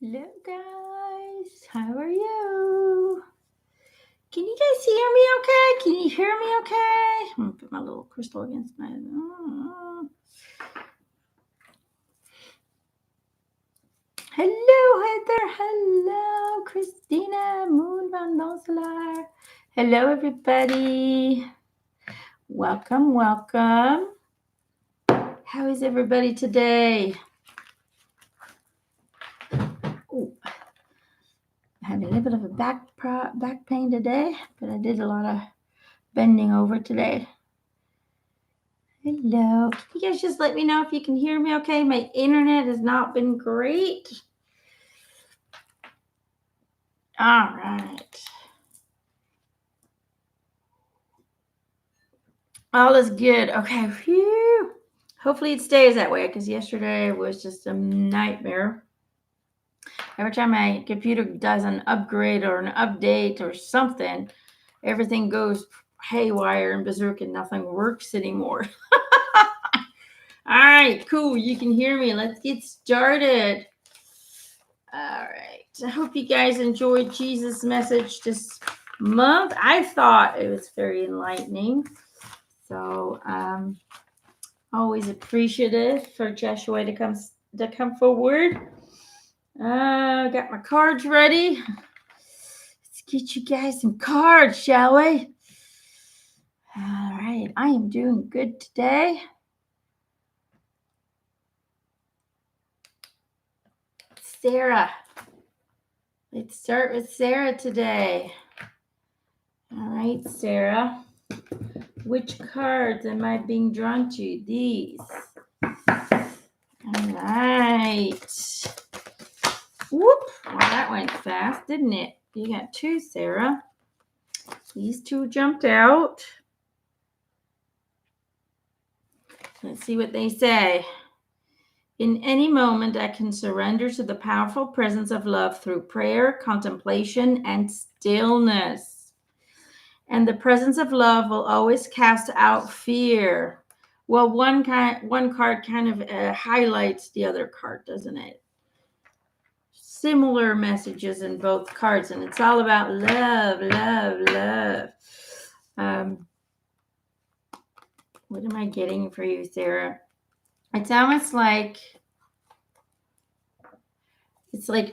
Hello, guys. How are you? Can you guys hear me okay? Can you hear me okay? I'm going to put my little crystal against my. Hello, Heather. Hello, Christina. Moon van Donselaar. Hello, everybody. Welcome, welcome. How is everybody today? Ooh, I had a little bit of a back pain today, but I did a lot of bending over today. Hello. Can you guys just let me know if you can hear me okay? My internet has not been great. All right. All is good. Okay. Phew. Hopefully it stays that way because yesterday was just a nightmare. Every time my computer does an upgrade or an update or something, everything goes haywire and berserk and nothing works anymore. All right, cool. You can hear me. Let's get started. All right. I hope you guys enjoyed Jesus' message this month. I thought it was very enlightening. So always appreciative for Joshua to come forward. Got my cards ready. Let's get you guys some cards, shall we? All right. I am doing good today. Sarah. Let's start with Sarah today. All right, Sarah. Which cards am I being drawn to? These. All right. Whoop. Well, that went fast, didn't it? You got two, Sarah. These two jumped out. Let's see what they say. In any moment, I can surrender to the powerful presence of love through prayer, contemplation, and stillness. And the presence of love will always cast out fear. Well, one card kind of highlights the other card, doesn't it? Similar messages in both cards, and it's all about love, love, love. What am I getting for you, Sarah? It's almost like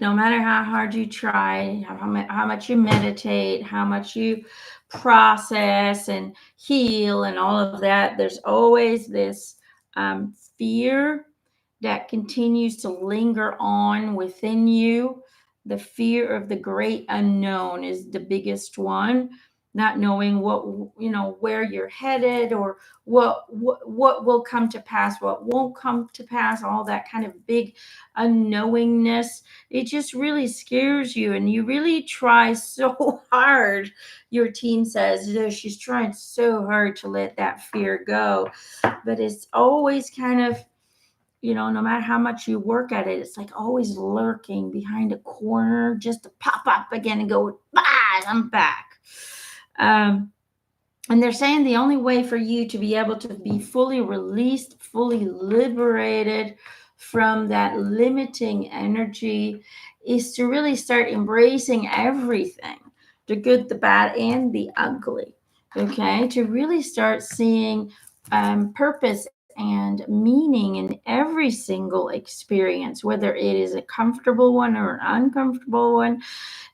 no matter how hard you try, how much you meditate, how much you process and heal and all of that, there's always this fear that continues to linger on within you. The fear of the great unknown is the biggest one. Not knowing where you're headed, or what will come to pass, what won't come to pass, all that kind of big unknowingness. It just really scares you, and you really try so hard. Your team says she's trying so hard to let that fear go, but it's always kind of, no matter how much you work at it, it's like always lurking behind a corner just to pop up again and go, I'm back. And they're saying the only way for you to be able to be fully released, fully liberated from that limiting energy is to really start embracing everything, the good, the bad, and the ugly. Okay, to really start seeing purpose and meaning in every single experience, whether it is a comfortable one or an uncomfortable one,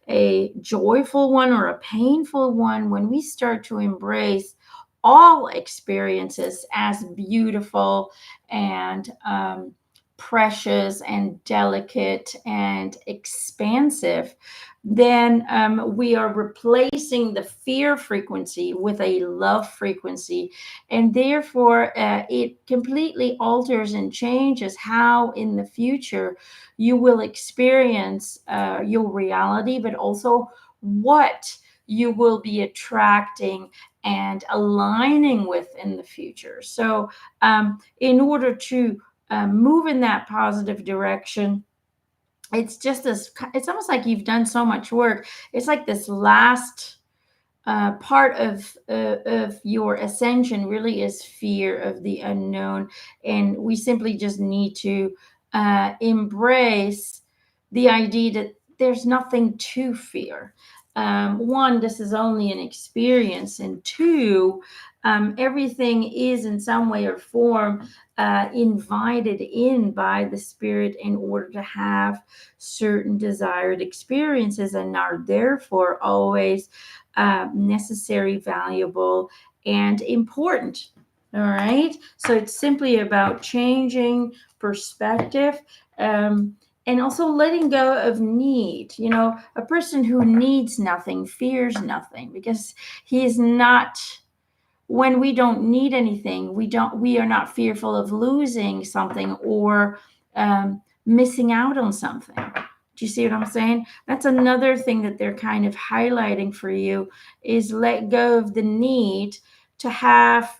a joyful one or a painful one. When we start to embrace all experiences as beautiful and precious and delicate and expansive, then we are replacing the fear frequency with a love frequency. And therefore, it completely alters and changes how in the future you will experience your reality, but also what you will be attracting and aligning with in the future. So in order to move in that positive direction, it's almost like you've done so much work. It's like this last part of your ascension really is fear of the unknown. And we simply just need to embrace the idea that there's nothing to fear. One, this is only an experience, and two, everything is in some way or form invited in by the spirit in order to have certain desired experiences, and are therefore always necessary, valuable, and important. All right. So it's simply about changing perspective. And also letting go of need. A person who needs nothing fears nothing, because he is not, when we don't need anything, we are not fearful of losing something, or missing out on something. Do you see what I'm saying? That's another thing that they're kind of highlighting for you, is let go of the need to have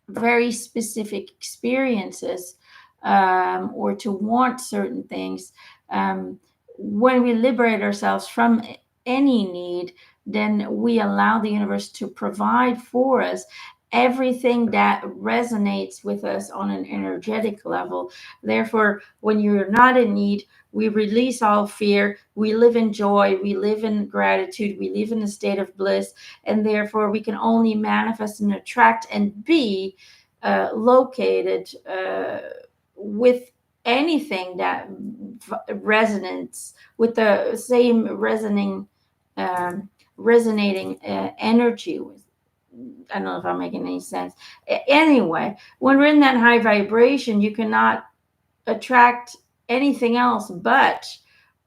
very specific experiences, or to want certain things. When we liberate ourselves from any need, then we allow the universe to provide for us everything that resonates with us on an energetic level. Therefore, when you're not in need, we release all fear, we live in joy, we live in gratitude, we live in a state of bliss, and therefore we can only manifest and attract and be located with anything that resonates with the same resonating energy. I don't know if I'm making any sense. Anyway, when we're in that high vibration, you cannot attract anything else but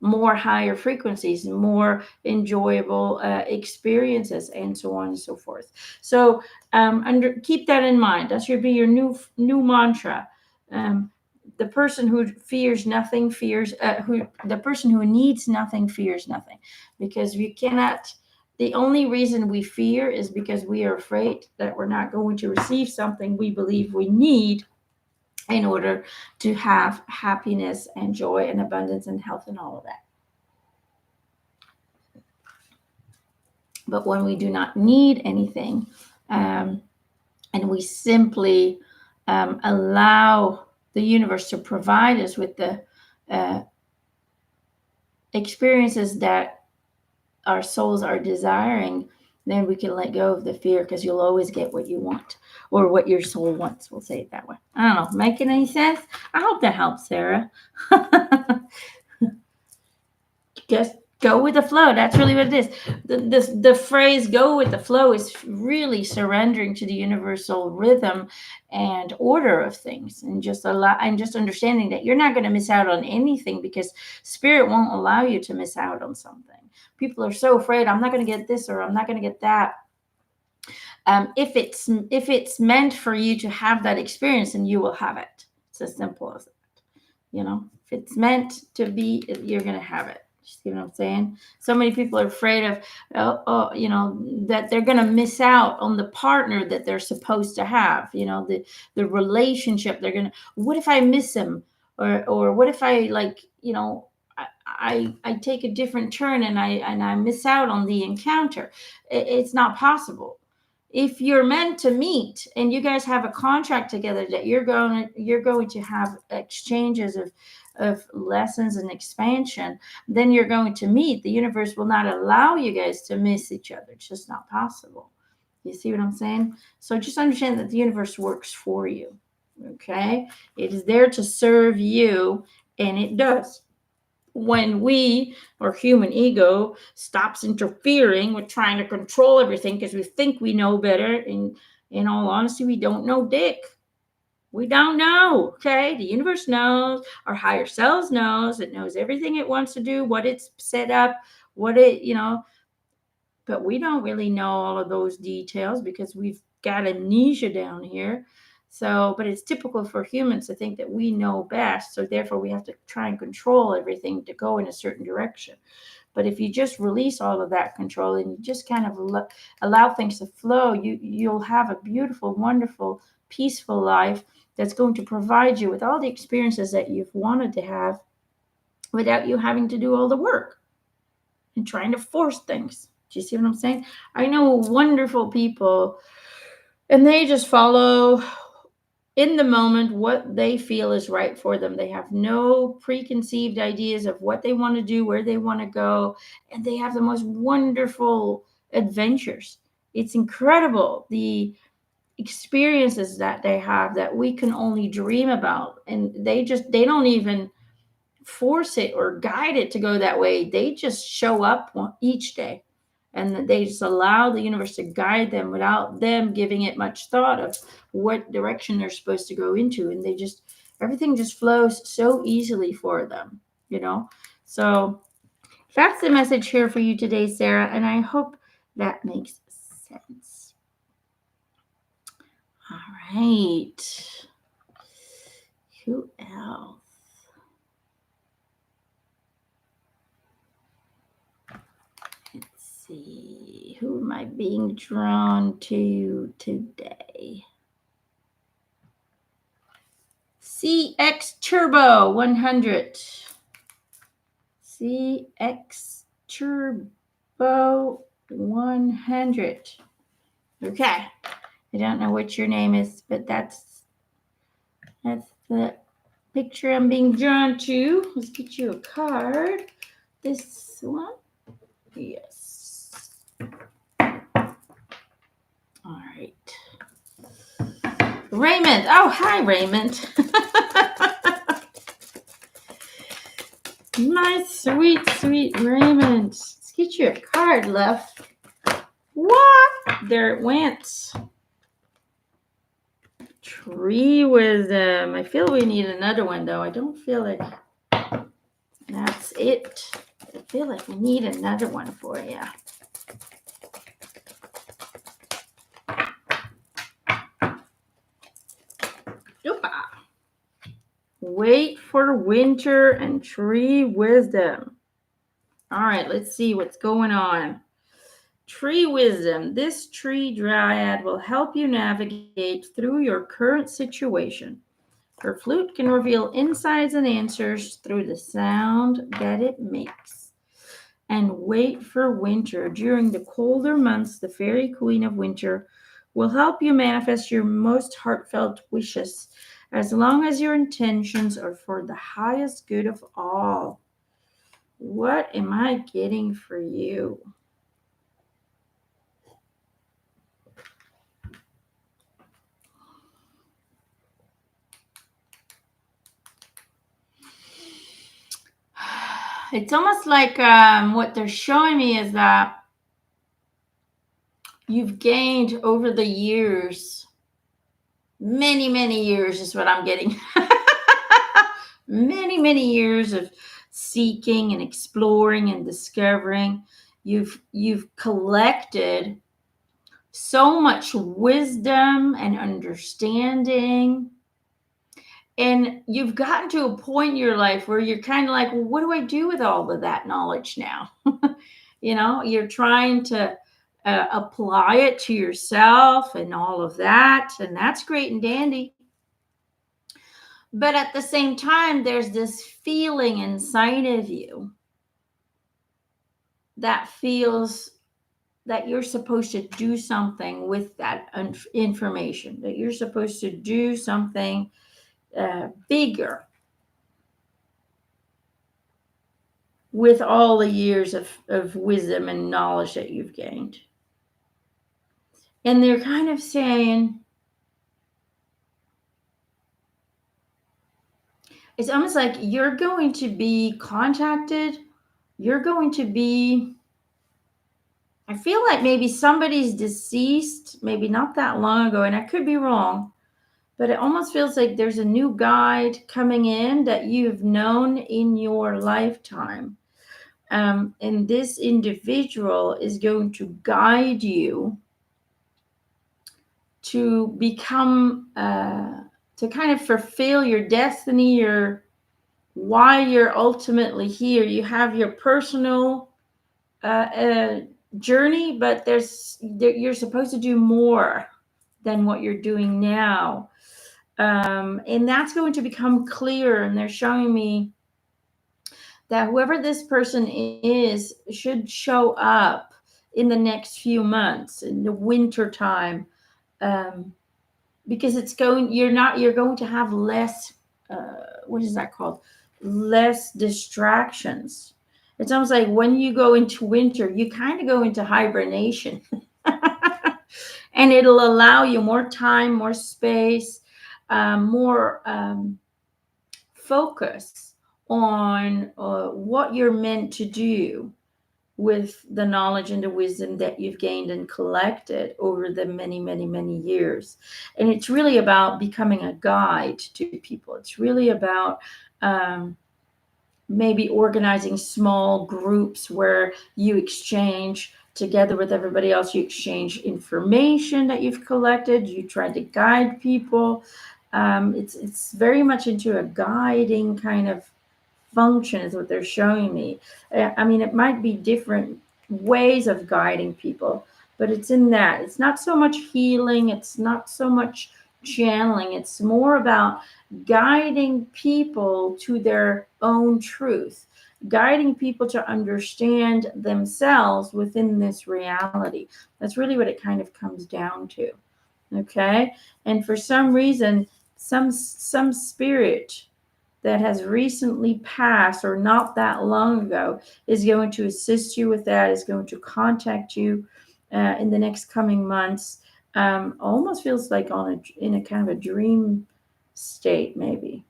more higher frequencies, more enjoyable experiences, and so on and so forth. So keep that in mind. That should be your new mantra. Um, the person who fears nothing fears who the person who needs nothing fears nothing, because we cannot. The only reason we fear is because we are afraid that we're not going to receive something we believe we need in order to have happiness and joy and abundance and health and all of that. But when we do not need anything, and we simply allow the universe to provide us with the uh, experiences that our souls are desiring, then we can let go of the fear, because you'll always get what you want, or what your soul wants. We'll say it that way. I don't know. Making any sense? I hope that helps, Sarah. Just go with the flow. That's really what it is. The phrase "go with the flow" is really surrendering to the universal rhythm and order of things, and just understanding that you're not going to miss out on anything, because spirit won't allow you to miss out on something. People are so afraid, I'm not going to get this, or I'm not going to get that. If it's meant for you to have that experience, and you will have it. It's as simple as that. If it's meant to be, you're going to have it. You see what I'm saying? So many people are afraid of, that they're going to miss out on the partner that they're supposed to have. The relationship. What if I miss him, or what if I I take a different turn, and I miss out on the encounter. It's not possible. If you're meant to meet, and you guys have a contract together that you're going to have exchanges of lessons and expansion, then you're going to meet. The universe will not allow you guys to miss each other. It's just not possible. You see what I'm saying? So just understand that the universe works for you. Okay? It is there to serve you, and it does. When we, or human ego, stops interfering with trying to control everything because we think we know better, in all honesty, we don't know dick. We don't know. Okay, the universe knows, our higher selves knows. It knows everything it wants to do, what it's set up, what it but we don't really know all of those details, because we've got amnesia down here. So, but it's typical for humans to think that we know best. So therefore we have to try and control everything to go in a certain direction. But if you just release all of that control, and you just kind of allow things to flow, you'll have a beautiful, wonderful, peaceful life that's going to provide you with all the experiences that you've wanted to have, without you having to do all the work and trying to force things. Do you see what I'm saying? I know wonderful people, and they just follow in the moment what they feel is right for them. They have no preconceived ideas of what they want to do, where they want to go, and they have the most wonderful adventures. It's incredible the experiences that they have that we can only dream about, and they don't even force it or guide it to go that way. They just show up each day, and they just allow the universe to guide them without them giving it much thought of what direction they're supposed to go into. And they just, everything just flows so easily for them, you know? So that's the message here for you today, Sarah. And I hope that makes sense. All right. Who else? Let's see. Who am I being drawn to today? CX Turbo 100. CX Turbo 100. Okay. I don't know what your name is, but that's the picture I'm being drawn to. Let's get you a card. This one. Yes. All right. Raymond. Oh, hi, Raymond. My sweet, sweet Raymond. Let's get you a card, love. What? There it went. Tree wisdom. I feel we need another one, though. I don't feel like that's it. I feel like we need another one for you. Opa. Wait for winter and tree wisdom. All right, let's see what's going on. Tree wisdom. This tree dryad will help you navigate through your current situation. Her flute can reveal insights and answers through the sound that it makes. And wait for winter. During the colder months, the fairy queen of winter will help you manifest your most heartfelt wishes, as long as your intentions are for the highest good of all. What am I getting for you? It's almost like what they're showing me is that you've gained over the years, many, many years is what I'm getting. Many, many years of seeking and exploring and discovering. You've collected so much wisdom and understanding. And you've gotten to a point in your life where you're kind of like, well, what do I do with all of that knowledge now? You know, you're trying to apply it to yourself and all of that. And that's great and dandy. But at the same time, there's this feeling inside of you that feels that you're supposed to do something with that information, that you're supposed to do something bigger with all the years of wisdom and knowledge that you've gained. And they're kind of saying, it's almost like you're going to be contacted. You're going to be, I feel like maybe somebody's deceased, maybe not that long ago, and I could be wrong, but it almost feels like there's a new guide coming in that you've known in your lifetime. And this individual is going to guide you to become, to kind of fulfill your destiny, your why you're ultimately here. You have your personal journey, but you're supposed to do more than what you're doing now. And that's going to become clear. And they're showing me that whoever this person is should show up in the next few months, in the winter time. because you're going to have less, what is that called? Less distractions. It's almost like when you go into winter, you kind of go into hibernation. And it'll allow you more time, more space, more focus on what you're meant to do with the knowledge and the wisdom that you've gained and collected over the many, many, many years. And it's really about becoming a guide to people. It's really about maybe organizing small groups where you exchange together with everybody else. You exchange information that you've collected. You try to guide people. It's very much into a guiding kind of function is what they're showing me. I mean, it might be different ways of guiding people, but it's in that. It's not so much healing, it's not so much channeling, it's more about guiding people to their own truth, guiding people to understand themselves within this reality. That's really what it kind of comes down to. Okay? And for some reason, some spirit that has recently passed or not that long ago is going to assist you with that, is going to contact you in the next coming months. Almost feels like in a kind of a dream state, maybe.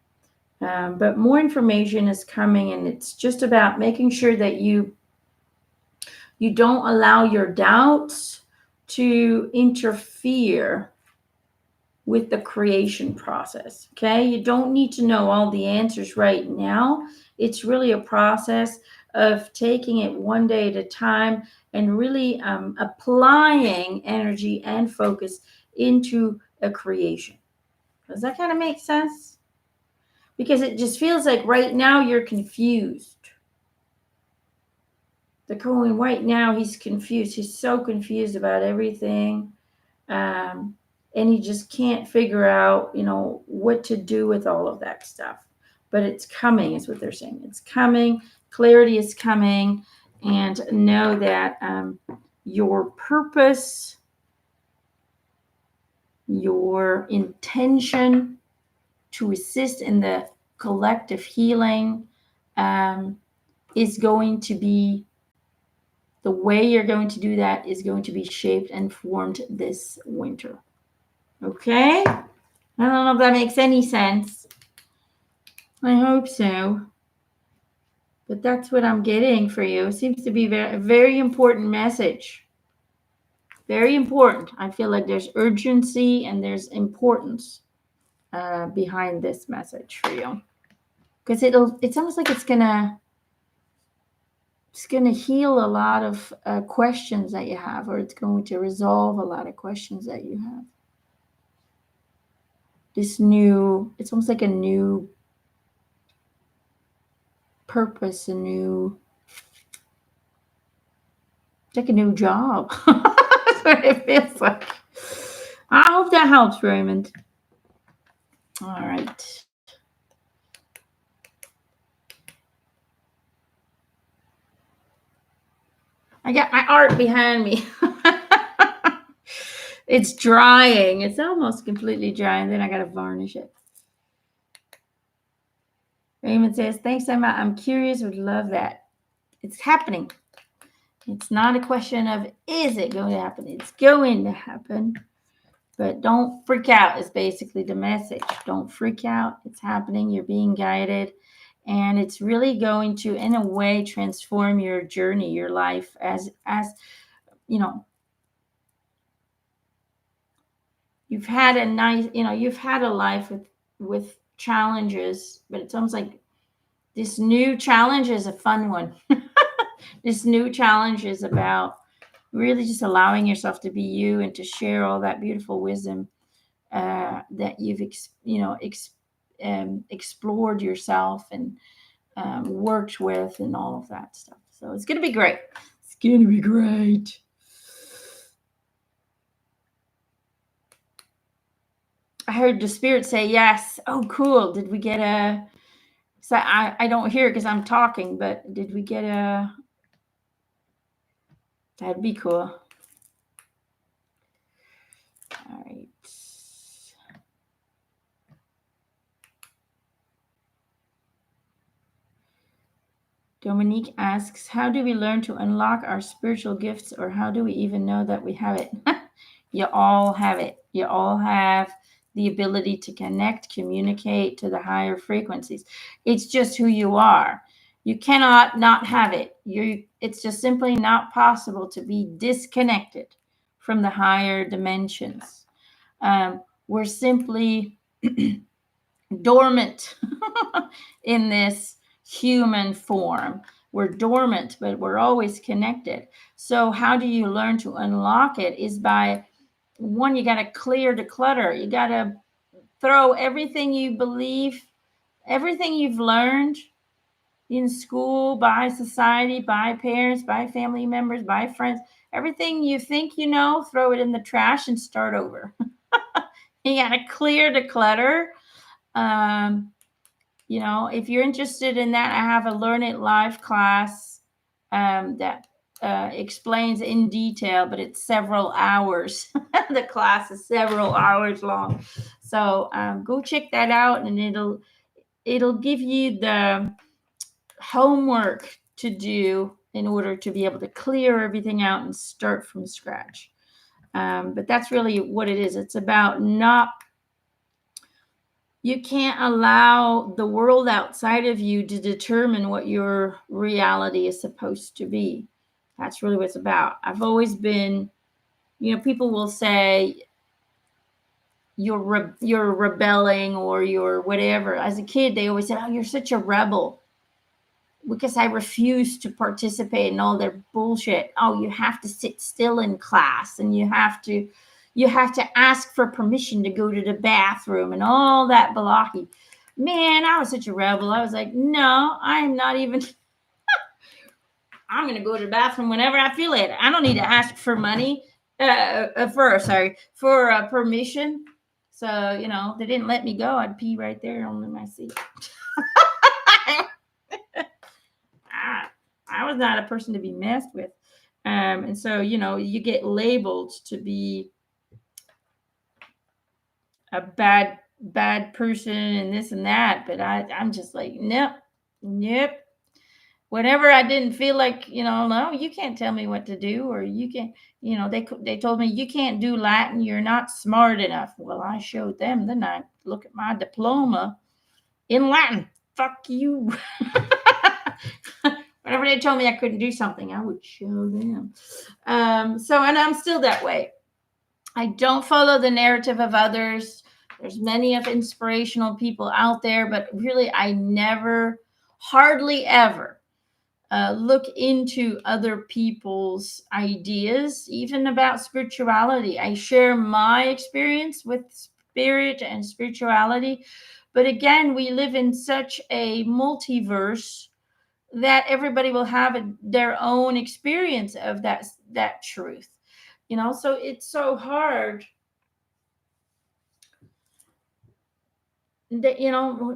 But more information is coming, and it's just about making sure that you don't allow your doubts to interfere with the creation process. Okay, you don't need to know all the answers right now. It's really a process of taking it one day at a time and really applying energy and focus into a creation. Does that kind of make sense? Because it just feels like right now you're confused. The Cohen right now, he's confused. He's so confused about everything. And he just can't figure out, what to do with all of that stuff. But it's coming, is what they're saying. It's coming. Clarity is coming. And know that your purpose, your intention to assist in the collective healing is going to be, the way you're going to do that is going to be shaped and formed this winter. Okay? I don't know if that makes any sense. I hope so. But that's what I'm getting for you. It seems to be a very important message. Very important. I feel like there's urgency and there's importance behind this message for you. Because it's almost like it's gonna heal a lot of questions that you have, or it's going to resolve a lot of questions that you have. It's almost like a new purpose, like a new job. That's what it feels like. I hope that helps, Raymond. All right. I got my art behind me. It's drying. It's almost completely dry, and then I got to varnish it. Raymond says, thanks, Emma. I'm curious. Would love that. It's happening. It's not a question of, is it going to happen? It's going to happen. But don't freak out is basically the message. Don't freak out. It's happening. You're being guided. And it's really going to, in a way, transform your journey, your life as you've had you've had a life with challenges, but it's almost like this new challenge is a fun one. This new challenge is about really just allowing yourself to be you and to share all that beautiful wisdom that you've explored yourself and worked with and all of that stuff. So it's going to be great. It's going to be great. I heard the spirit say yes. Oh, cool. Did we get a... So I don't hear it because I'm talking, but did we get a... That'd be cool. All right. Dominique asks, how do we learn to unlock our spiritual gifts, or how do we even know that we have it? You all have it. You all have the ability to connect, communicate to the higher frequencies. It's just who you are. You cannot not have it. It's just simply not possible to be disconnected from the higher dimensions. We're simply dormant in this human form. We're dormant, but we're always connected. So how do you learn to unlock it? Is by, one, you got to clear the clutter. You got to throw everything you believe, everything you've learned in school, by society, by parents, by family members, by friends, everything you think you know, throw it in the trash and start over. You got to clear the clutter. If you're interested in that, I have a Learn It Live class that explains in detail, but it's several hours. The class is several hours long. So go check that out, and it'll give you the homework to do in order to be able to clear everything out and start from scratch. But that's really what it is. It's about you can't allow the world outside of you to determine what your reality is supposed to be. That's really what it's about. I've always been, people will say you're rebelling or you're whatever. As a kid, they always said, "Oh, you're such a rebel," because I refuse to participate in all their bullshit. Oh, you have to sit still in class, and you have to ask for permission to go to the bathroom and all that baloney. Man, I was such a rebel. I was like, no, I am not even. I'm going to go to the bathroom whenever I feel it. I don't need to ask for money, for permission. So, they didn't let me go. I'd pee right there on my seat. I was not a person to be messed with. And so, you get labeled to be a bad person and this and that. But I'm just like, nope. Whenever I didn't feel like, no, you can't tell me what to do, or you can, they told me you can't do Latin. You're not smart enough. Well, I showed them. Then I look at my diploma in Latin. Fuck you. Whenever they told me I couldn't do something, I would show them. And I'm still that way. I don't follow the narrative of others. There's many of inspirational people out there, but really I never, hardly ever, look into other people's ideas, even about spirituality. I share my experience with spirit and spirituality. But again, we live in such a multiverse that everybody will have their own experience of that truth. So it's so hard that,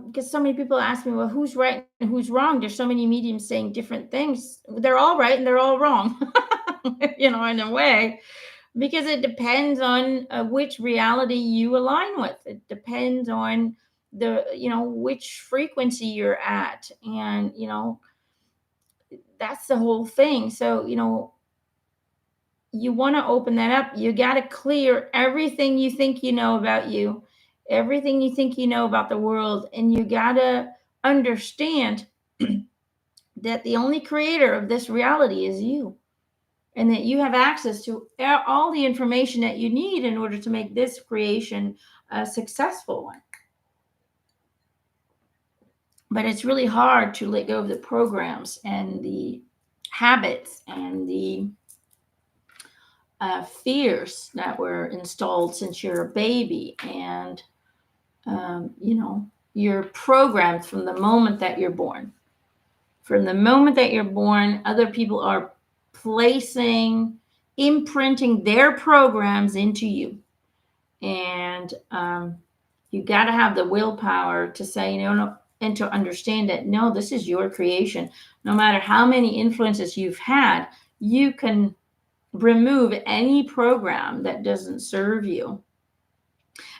because so many people ask me, well, who's right and who's wrong? There's so many mediums saying different things. They're all right and they're all wrong, in a way, because it depends on which reality you align with. It depends on which frequency you're at. And, that's the whole thing. So, you want to open that up. You got to clear everything you think you know about you, everything you think you know about the world. And you got to understand that the only creator of this reality is you, and that you have access to all the information that you need in order to make this creation a successful one. But it's really hard to let go of the programs and the habits and the fears that were installed since you're a baby. And, you're programmed from the moment that you're born. From the moment that you're born, other people are imprinting their programs into you. And you got to have the willpower to say, no, and to understand that, no, this is your creation. No matter how many influences you've had, you can remove any program that doesn't serve you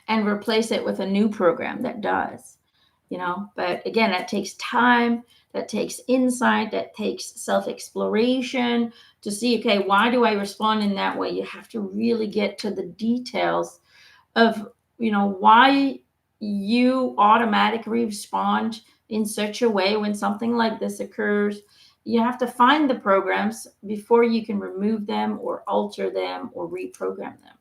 and replace it with a new program that does. But again, that takes time, that takes insight, that takes self-exploration to see, okay, why do I respond in that way? You have to really get to the details of, why you automatically respond in such a way when something like this occurs. You have to find the programs before you can remove them or alter them or reprogram them,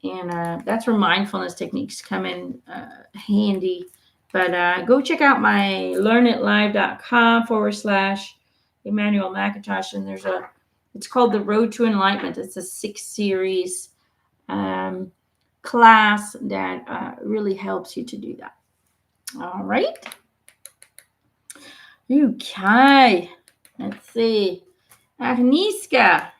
and that's where mindfulness techniques come in handy. But go check out my learnitlive.com/Emanuelle McIntosh, and it's called The Road to Enlightenment. It's a 6 series class that really helps you to do that. All right. Okay. Let's see. Agnieszka.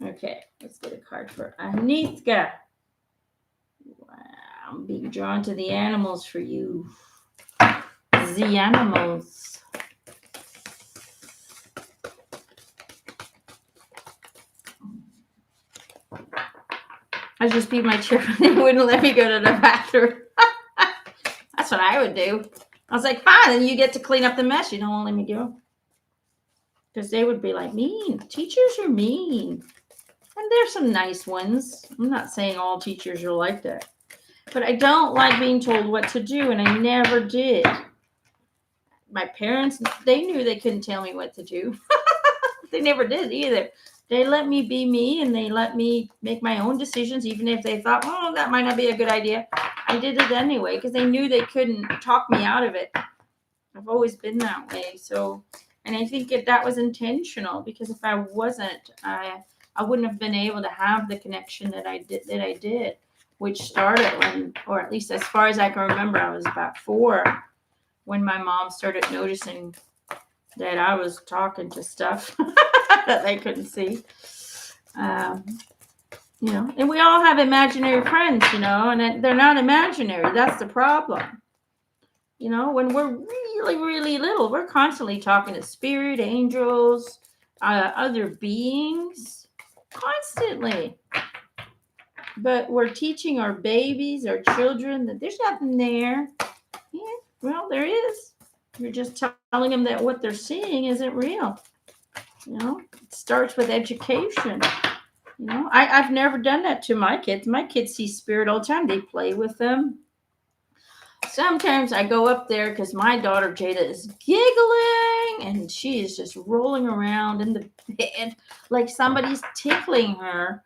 Okay, let's get a card for Agnieszka. Wow, I'm being drawn to the animals for you. The animals. I just beat my chair and they wouldn't let me go to the bathroom. That's what I would do. I was like, fine, then you get to clean up the mess. You don't want to let me go. Because they would be like, mean. Teachers are mean. And there's some nice ones. I'm not saying all teachers are like that. But I don't like being told what to do, and I never did. My parents, they knew they couldn't tell me what to do. They never did either. They let me be me, and they let me make my own decisions, even if they thought, oh, that might not be a good idea. I did it anyway, because they knew they couldn't talk me out of it. I've always been that way. So, and I think that was intentional, because if I wasn't, I wouldn't have been able to have the connection that I did, which started when, or at least as far as I can remember, I was about 4 when my mom started noticing that I was talking to stuff that they couldn't see. And we all have imaginary friends, and they're not imaginary. That's the problem. When we're really, really little, we're constantly talking to spirit, angels, other beings, constantly. But we're teaching our babies, our children, that there's nothing there. Yeah, well, there is. You're just telling them that what they're seeing isn't real. It starts with education. I've never done that to my kids. My kids see spirit all the time. They play with them. Sometimes I go up there because my daughter Jada is giggling and she is just rolling around in the bed like somebody's tickling her.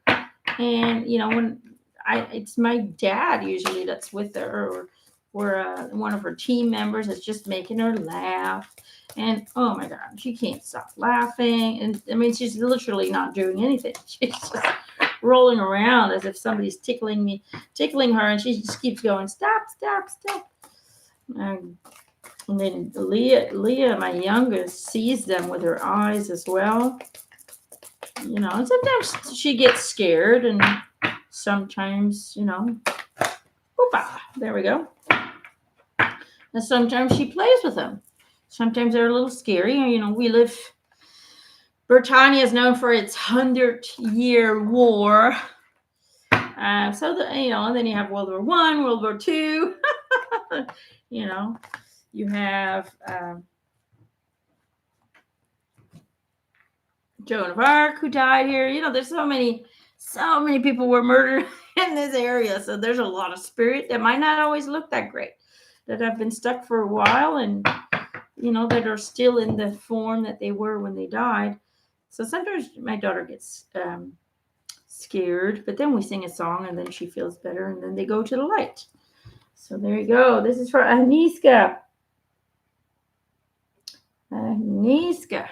And when it's my dad usually that's with her, or one of her team members is just making her laugh. And oh my God, she can't stop laughing. And I mean, she's literally not doing anything. She's just rolling around as if somebody's tickling her, and she just keeps going, stop, stop, stop. And then Leah, my youngest, sees them with her eyes as well. And sometimes she gets scared, and sometimes, oopa, there we go. And sometimes she plays with them. Sometimes they're a little scary. We live, Britannia is known for its 100-year war. And then you have World War I, World War II. You have Joan of Arc who died here. There's so many people were murdered in this area. So there's a lot of spirit that might not always look that great, that have been stuck for a while, and that are still in the form that they were when they died. So sometimes my daughter gets scared, but then we sing a song and then she feels better, and then they go to the light. So there you go. This is for Agnieszka. Agnieszka.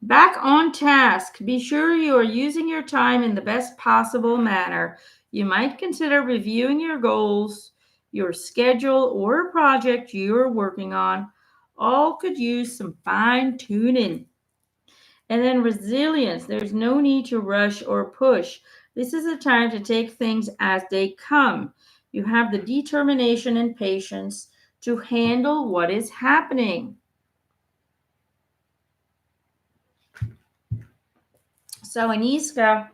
Back on task. Be sure you are using your time in the best possible manner. You might consider reviewing your goals, your schedule, or a project you are working on. All could use some fine-tuning. And then resilience. There's no need to rush or push. This is a time to take things as they come. You have the determination and patience to handle what is happening. So Agnieszka,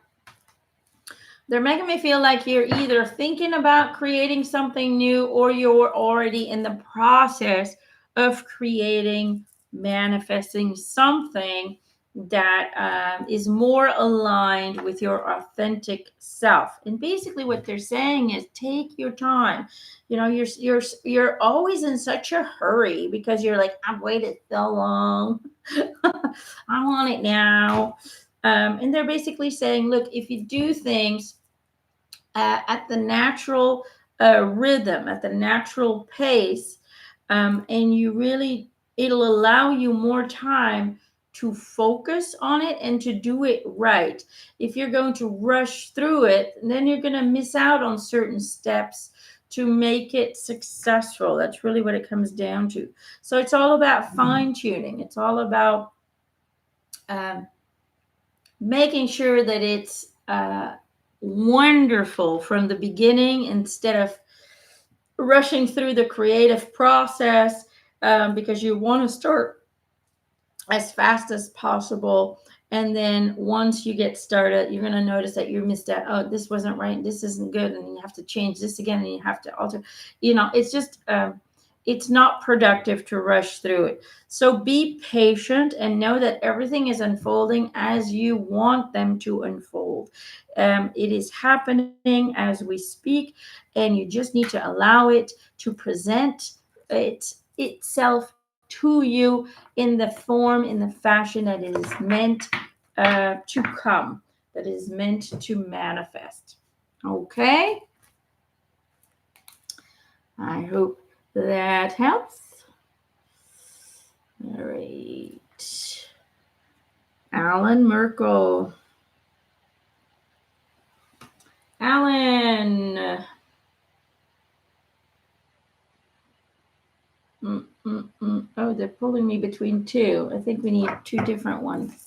They're making me feel like you're either thinking about creating something new or you're already in the process of creating, manifesting something that is more aligned with your authentic self. And basically, what they're saying is take your time. You know, you're always in such a hurry because you're like, I've waited so long. I want it now. And they're basically saying, look, if you do things at the natural rhythm, at the natural pace, and you really, it'll allow you more time to focus on it and to do it right. If you're going to rush through it, then you're going to miss out on certain steps to make it successful. That's really what it comes down to. So it's all about fine tuning. It's all about um, making sure that it's wonderful from the beginning instead of rushing through the creative process, because you want to start as fast as possible. And then once you get started, you're going to notice that you missed out. Oh, this wasn't right. This isn't good. And you have to change this again and you have to alter. You know, it's just, it's not productive to rush through it. So be patient and know that everything is unfolding as you want them to unfold. It is happening as we speak, and you just need to allow it to present itself to you in the form, in the fashion that it is meant to come, that is meant to manifest. Okay? I hope that helps. All right. Alan Merkel. Alan. Oh, they're pulling me between two. I think we need two different ones.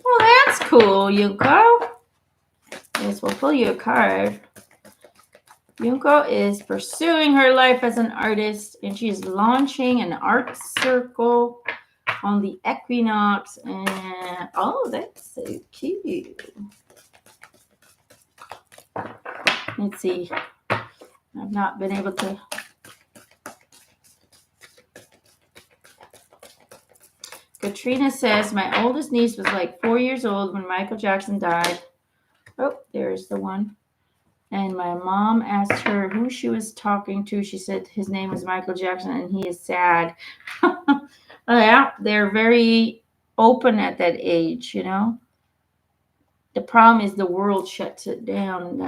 Well, that's cool, Yuko. Yes, we'll pull you a card. Yunko is pursuing her life as an artist, and she's launching an art circle on the equinox. And oh, that's so cute. Let's see. I've not been able to. Katrina says, my oldest niece was like 4 years old when Michael Jackson died. Oh, there's the one. And my mom asked her who she was talking to. She said his name was Michael Jackson and he is sad. Yeah, they're very open at that age, you know. The problem is the world shuts it down.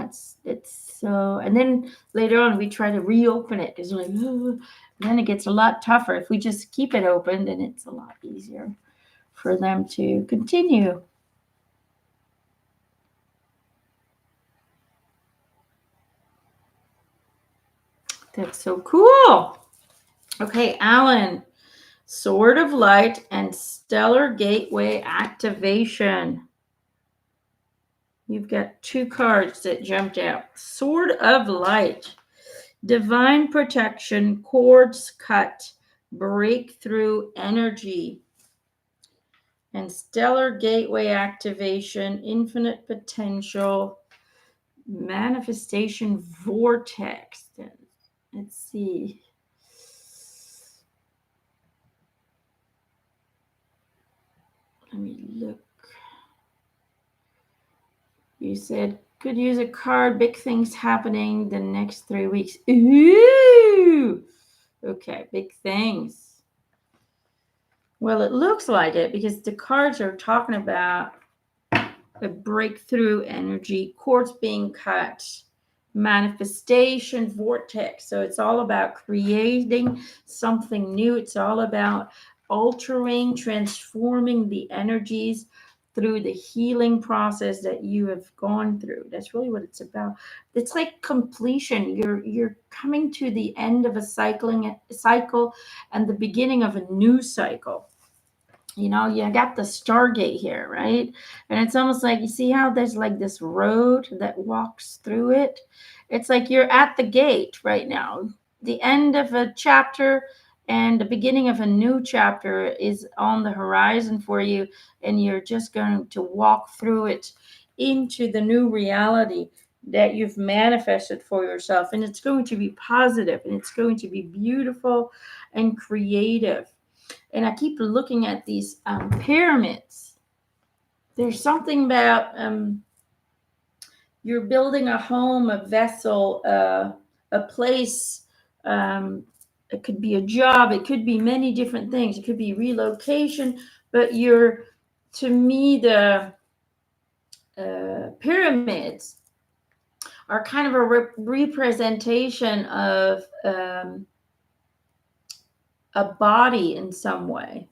It's so. And then later on, we try to reopen it because we're like, oh. Then it gets a lot tougher. If we just keep it open, then it's a lot easier for them to continue. That's so cool. Okay, Alan, Sword of Light and Stellar Gateway Activation. You've got two cards that jumped out. Sword of Light, Divine Protection, Cords Cut, Breakthrough Energy. And Stellar Gateway Activation, Infinite Potential, Manifestation Vortex. Let's see. Let me look. You said could use a card. Big things happening the next 3 weeks. Ooh. Okay, big things. Well, it looks like it because the cards are talking about a breakthrough energy, cords being cut, manifestation vortex. So it's all about creating something new. It's all about altering, transforming the energies through the healing process that you have gone through. That's really what it's about. It's like completion. You're coming to the end of a cycle and the beginning of a new cycle. You know, you got the Stargate here, right? And it's almost like you see how there's like this road that walks through it. It's like you're at the gate right now. the end of a chapter and the beginning of a new chapter is on the horizon for you, and you're just going to walk through it into the new reality that you've manifested for yourself. And it's going to be positive, and it's going to be beautiful and creative. And I keep looking at these pyramids. There's something about you're building a home, a vessel, a place. It could be a job. It could be many different things. It could be relocation. But to me, the pyramids are kind of a representation of a body in some way.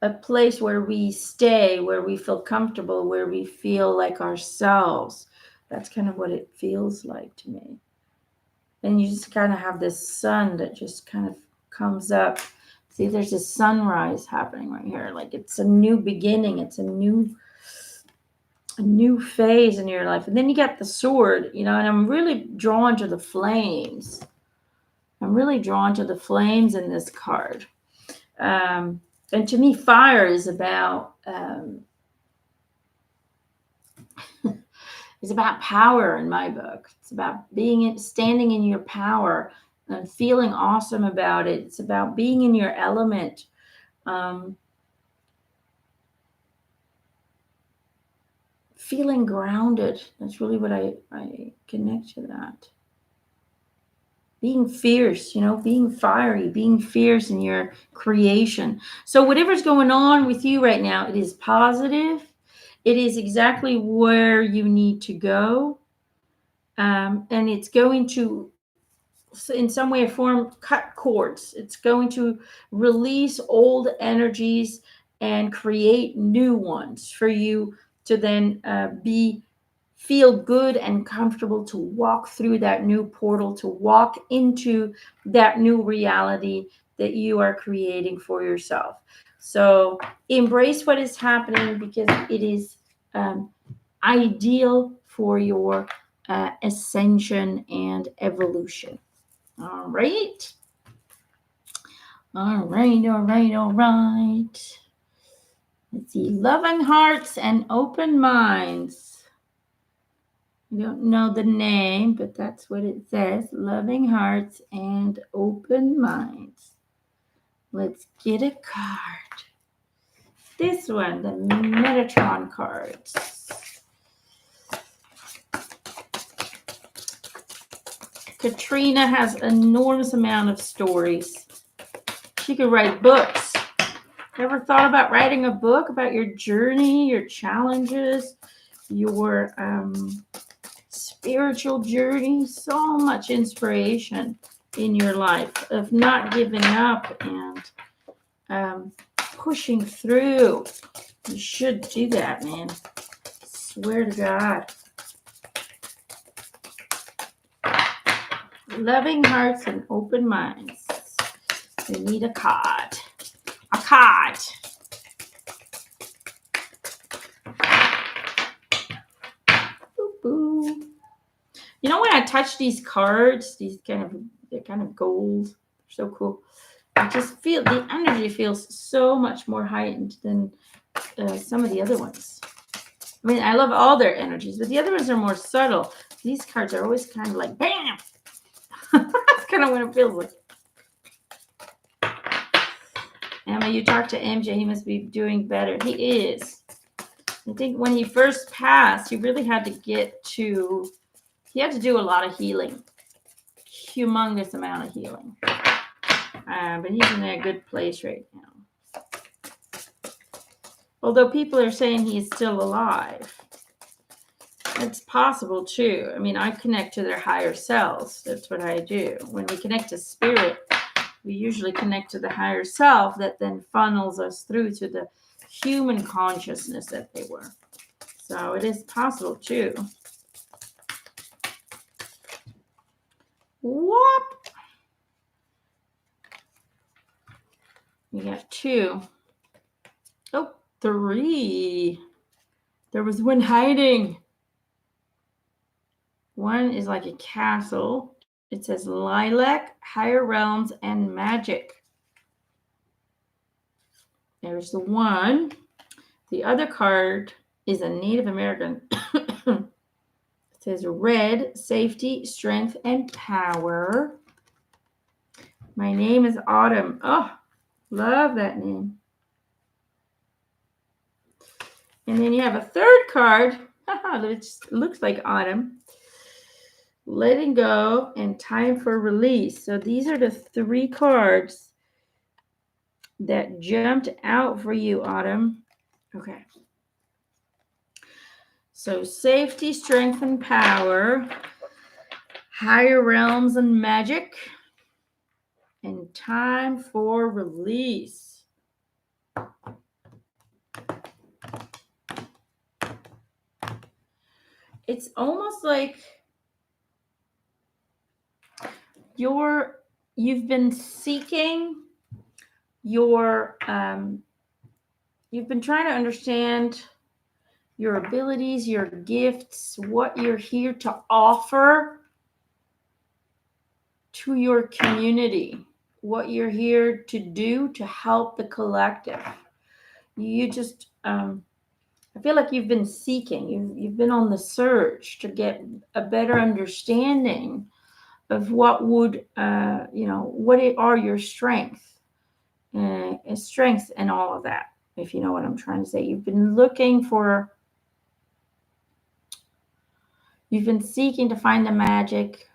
A place where we stay, where we feel comfortable, where we feel like ourselves. That's kind of what it feels like to me. And you just kind of have this sun that just kind of comes up. See, there's a sunrise happening right here. Like it's a new beginning. It's a new phase in your life. And then you got the sword, and I'm really drawn to the flames. I'm really drawn to the flames in this card. And to me, fire is about power in my book. It's about standing in your power and feeling awesome about it. It's about being in your element. Feeling grounded. That's really what I connect to that. Being fierce, being fiery, being fierce in your creation. So whatever's going on with you right now, it is positive. It is exactly where you need to go. And it's going to, in some way or form, cut cords. It's going to release old energies and create new ones for you to then feel good and comfortable to walk through that new portal, to walk into that new reality that you are creating for yourself. So embrace what is happening, because it is ideal for your ascension and evolution. All right. All right. Let's see. Loving hearts and open minds. I don't know the name, but that's what it says. Loving hearts and open minds. Let's get a card. This one, the Metatron cards. Katrina has an enormous amount of stories. She could write books. Ever thought about writing a book about your journey, your challenges, your spiritual journey? So much inspiration in your life of not giving up and pushing through. You should do that, man. Swear to God. Loving hearts and open minds. We need a card. A card. Boo-boo. When I touch these cards, they're kind of gold. They're so cool. I just feel the energy feels so much more heightened than some of the other ones. I mean, I love all their energies, but the other ones are more subtle. These cards are always kind of like, bam! That's kind of what it feels like. Emma, you talked to MJ. He must be doing better. He is. I think when he first passed, he really had to he had to do a lot of healing. Humongous amount of healing. But he's in a good place right now. Although people are saying he's still alive. It's possible too. I mean, I connect to their higher selves. That's what I do. When we connect to spirit, we usually connect to the higher self that then funnels us through to the human consciousness that they were. So it is possible too. Whoop! We got 2. Oh, 3. There was one hiding. One is like a castle. It says lilac, higher realms, and magic. There's the one. The other card is a Native American. It says red, safety, strength, and power. My name is Autumn. Oh, love that name. And then you have a third card, which looks like Autumn. Letting go and time for release. So these are the three cards that jumped out for you, Autumn. Okay. So safety, strength, and power, higher realms and magic, and time for release. It's almost like you've been seeking you've been trying to understand your abilities, your gifts, what you're here to offer to your community, what you're here to do to help the collective. You just, I feel like you've been seeking, you've been on the search to get a better understanding of what would, what are your strengths and all of that, if you know what I'm trying to say. You've been seeking to find the magic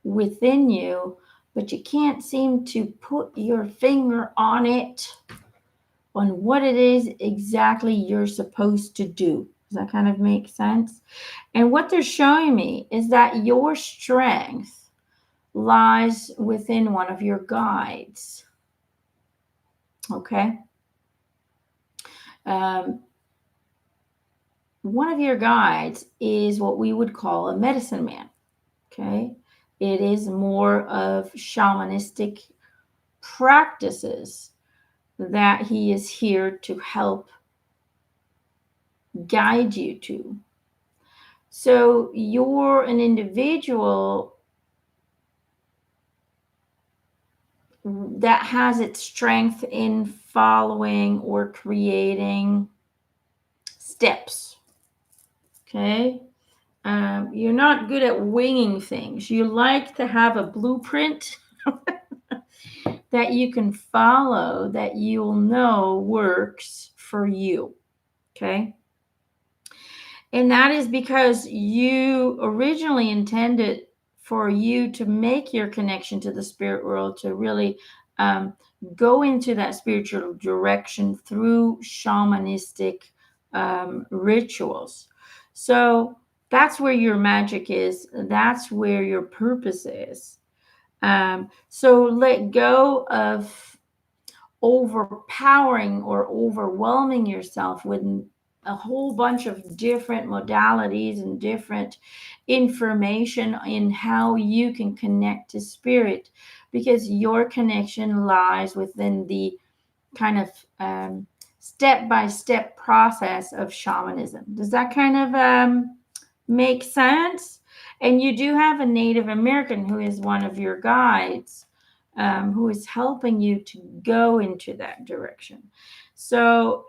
within you, but you can't seem to put your finger on it, on what it is exactly you're supposed to do. Does that kind of make sense? And what they're showing me is that your strength lies within one of your guides. Okay? One of your guides is what we would call a medicine man. Okay? It is more of shamanistic practices that he is here to help guide you to. So you're an individual that has its strength in following or creating steps. Okay? You're not good at winging things. You like to have a blueprint that you can follow, that you'll know works for you. Okay? And that is because you originally intended for you to make your connection to the spirit world, to really go into that spiritual direction through shamanistic rituals. So that's where your magic is. That's where your purpose is. So let go of overpowering or overwhelming yourself with a whole bunch of different modalities and different information in how you can connect to spirit, because your connection lies within the kind of step-by-step process of shamanism. Does that kind of make sense? And you do have a Native American who is one of your guides, who is helping you to go into that direction. So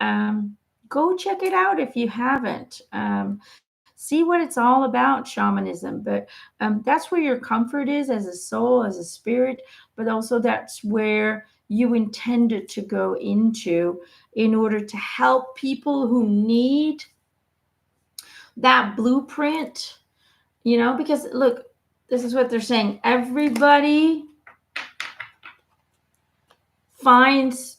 go check it out if you haven't. See what it's all about, shamanism. But that's where your comfort is as a soul, as a spirit, but also that's where you intended to go into in order to help people who need that blueprint, because look, this is what they're saying. Everybody finds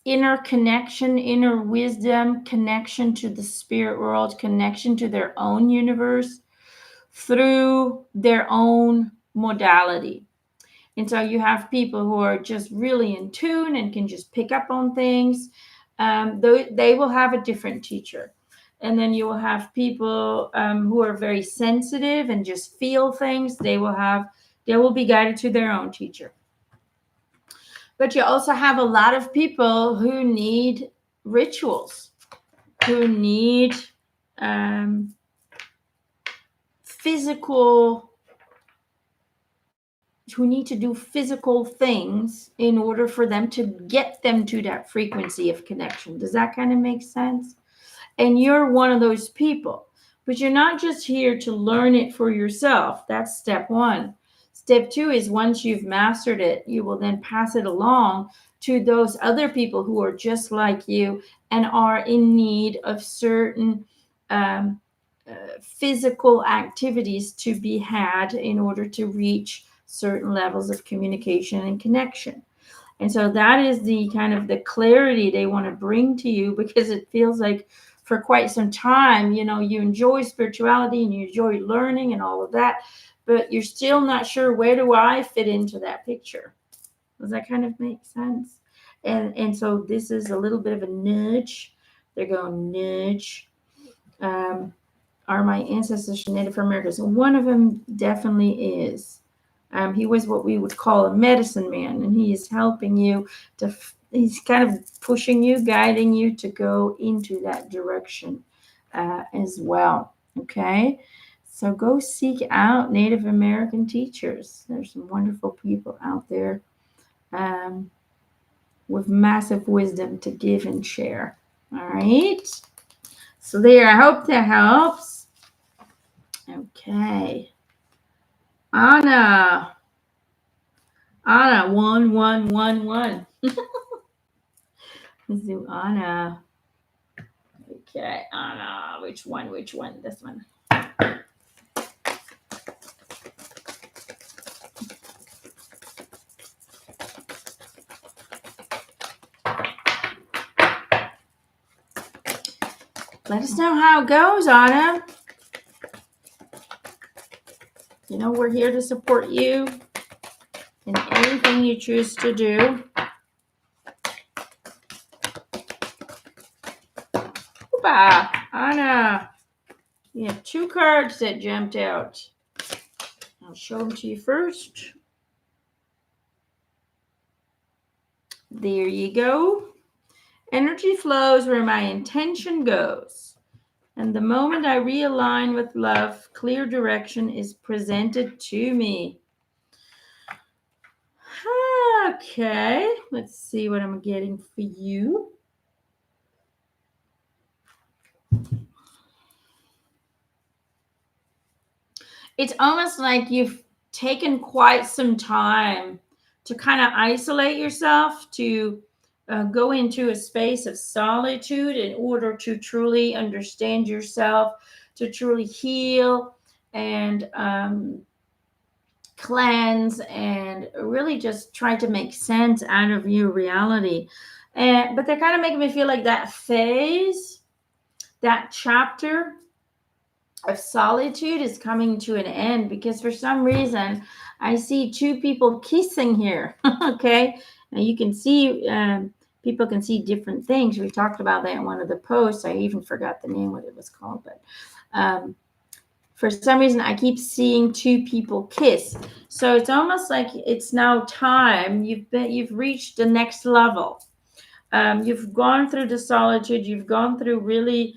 inner connection, inner wisdom, connection to the spirit world, connection to their own universe through their own modality. And so you have people who are just really in tune and can just pick up on things. They will have a different teacher. And then you will have people who are very sensitive and just feel things. They will be guided to their own teacher. But you also have a lot of people who need rituals, who need physical, who need to do physical things in order for them to get them to that frequency of connection. Does that kind of make sense? And you're one of those people, but you're not just here to learn it for yourself. That's step one. Step two is once you've mastered it, you will then pass it along to those other people who are just like you and are in need of certain physical activities to be had in order to reach certain levels of communication and connection. And so that is the kind of the clarity they want to bring to you, because it feels like for quite some time, you know, you enjoy spirituality and you enjoy learning and all of that, but you're still not sure, where do I fit into that picture? Does that kind of make sense? And so this is a little bit of a nudge. They're going nudge. Are my ancestors Native Americans? And one of them definitely is. He was what we would call a medicine man, and he is helping you to, he's kind of pushing you, guiding you to go into that direction as well. Okay. So go seek out Native American teachers. There's some wonderful people out there with massive wisdom to give and share. All right. So there, I hope that helps. Okay. Anna, 1111. Let's do Anna. Okay, Anna. Which one? This one. Let us know how it goes, Anna. You know, we're here to support you in anything you choose to do. Opa, Anna. You have 2 cards that jumped out. I'll show them to you first. There you go. Energy flows where my intention goes. And the moment I realign with love, clear direction is presented to me. Okay, let's see what I'm getting for you. It's almost like you've taken quite some time to kind of isolate yourself, to go into a space of solitude in order to truly understand yourself, to truly heal and cleanse, and really just try to make sense out of your reality. But they're kind of making me feel like that phase, that chapter of solitude is coming to an end, because for some reason I see 2 people kissing here. Okay, now you can see people can see different things. We talked about that in one of the posts. I even forgot the name, what it was called, but for some reason I keep seeing 2 people kiss. So it's almost like it's now time. You've reached the next level. You've gone through the solitude. You've gone through really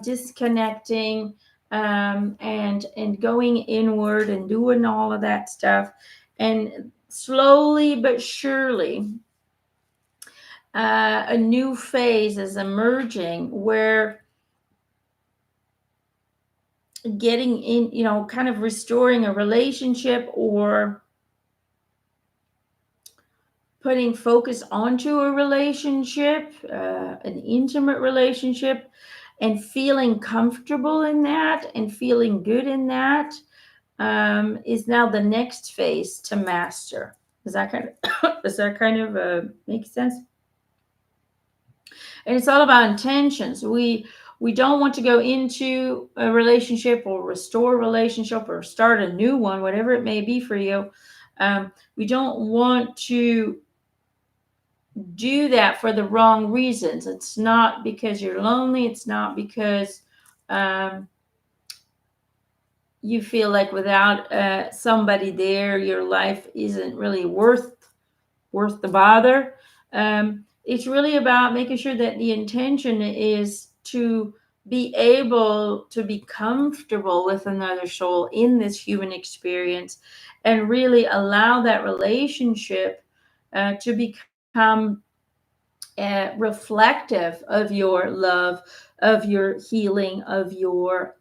disconnecting and going inward and doing all of that stuff. And slowly but surely, a new phase is emerging where getting in, you know, kind of restoring a relationship or putting focus onto a relationship, an intimate relationship, and feeling comfortable in that and feeling good in that is now the next phase to master. Does that kind of make sense? And it's all about intentions. We don't want to go into a relationship or restore a relationship or start a new one, whatever it may be for you. We don't want to do that for the wrong reasons. It's not because you're lonely. It's not because you feel like without somebody there, your life isn't really worth the bother. It's really about making sure that the intention is to be able to be comfortable with another soul in this human experience and really allow that relationship to become reflective of your love, of your healing, of your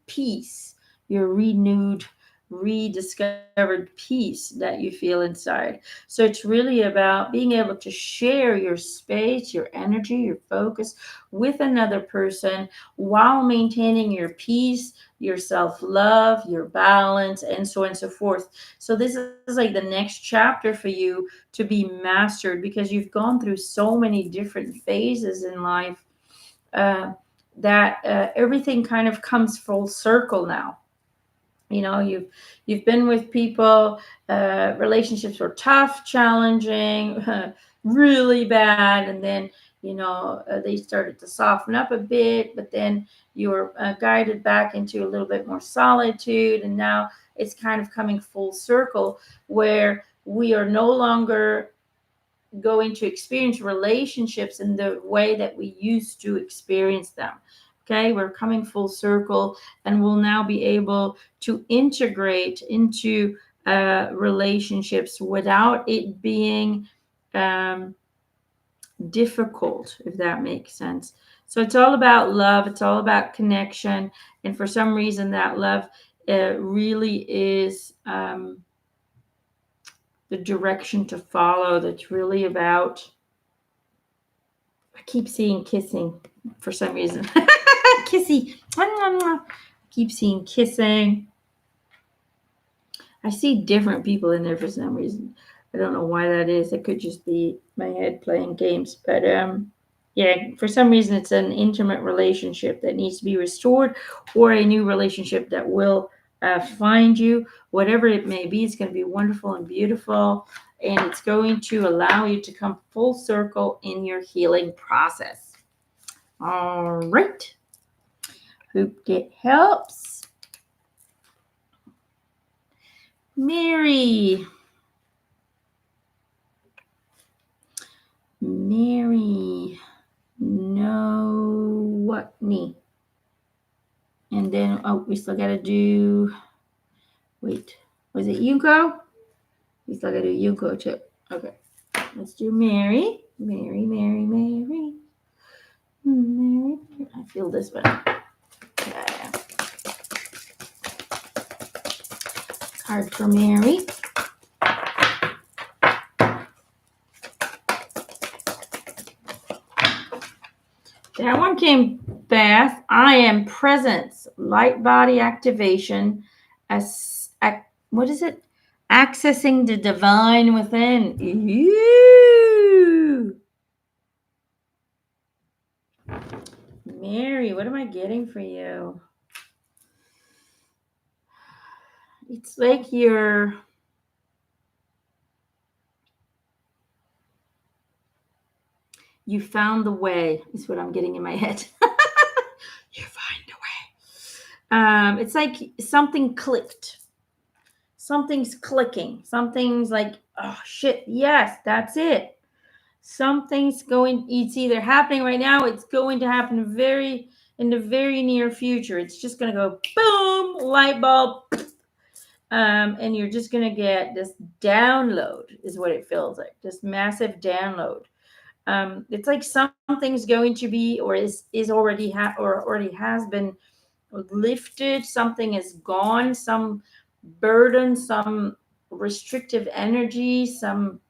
peace, your renewed, rediscovered peace that you feel inside. So it's really about being able to share your space, your energy, your focus with another person while maintaining your peace, your self love, your balance, and so on and so forth. So this is like the next chapter for you to be mastered because you've gone through so many different phases in life uh, that everything kind of comes full circle now. You know, you've been with people, relationships were tough, challenging, really bad, and then they started to soften up a bit, but then you were guided back into a little bit more solitude, and now it's kind of coming full circle where we are no longer going to experience relationships in the way that we used to experience them. Okay, we're coming full circle and we'll now be able to integrate into relationships without it being um, difficult, if that makes sense. So it's all about love, it's all about connection. And for some reason, that love really is. The direction to follow that's really about. I keep seeing kissing for some reason. Kissy. Keep seeing kissing. I see different people in there for some reason. I don't know why that is. It could just be my head playing games. But yeah, for some reason it's an intimate relationship that needs to be restored or a new relationship that will find you. Whatever it may be, it's going to be wonderful and beautiful. And it's going to allow you to come full circle in your healing process. All right. Hope it helps. Mary. No, what me? And then, oh, we still got to do, wait, was it Yunko? We still got to do Yunko too. Okay. Let's do Mary. Mary. I feel this one. Okay. Card for Mary. That one came fast. I am presence, light body activation. What is it? Accessing the divine within. Ew. Mary, what am I getting for you? It's like you found the way, is what I'm getting in my head. You find a way. It's like something clicked. Something's clicking. Something's like, oh shit, yes, that's it. Something's going, it's either happening right now, it's going to happen in the very near future. It's just going to go boom, light bulb. And you're just going to get this download, is what it feels like. This massive download. It's like something's going to be, or is already or already has been lifted. Something is gone. Some burden, some restrictive energy, some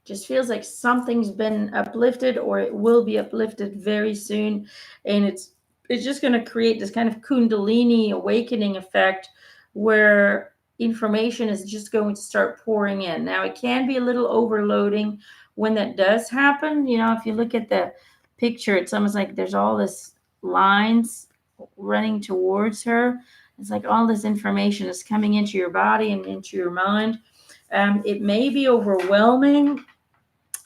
just feels like something's been uplifted or it will be uplifted very soon, and it's just going to create this kind of kundalini awakening effect where information is just going to start pouring in. Now it can be a little overloading when that does happen. If you look at the picture, it's almost like there's all this lines running towards her. It's like all this information is coming into your body and into your mind. It may be overwhelming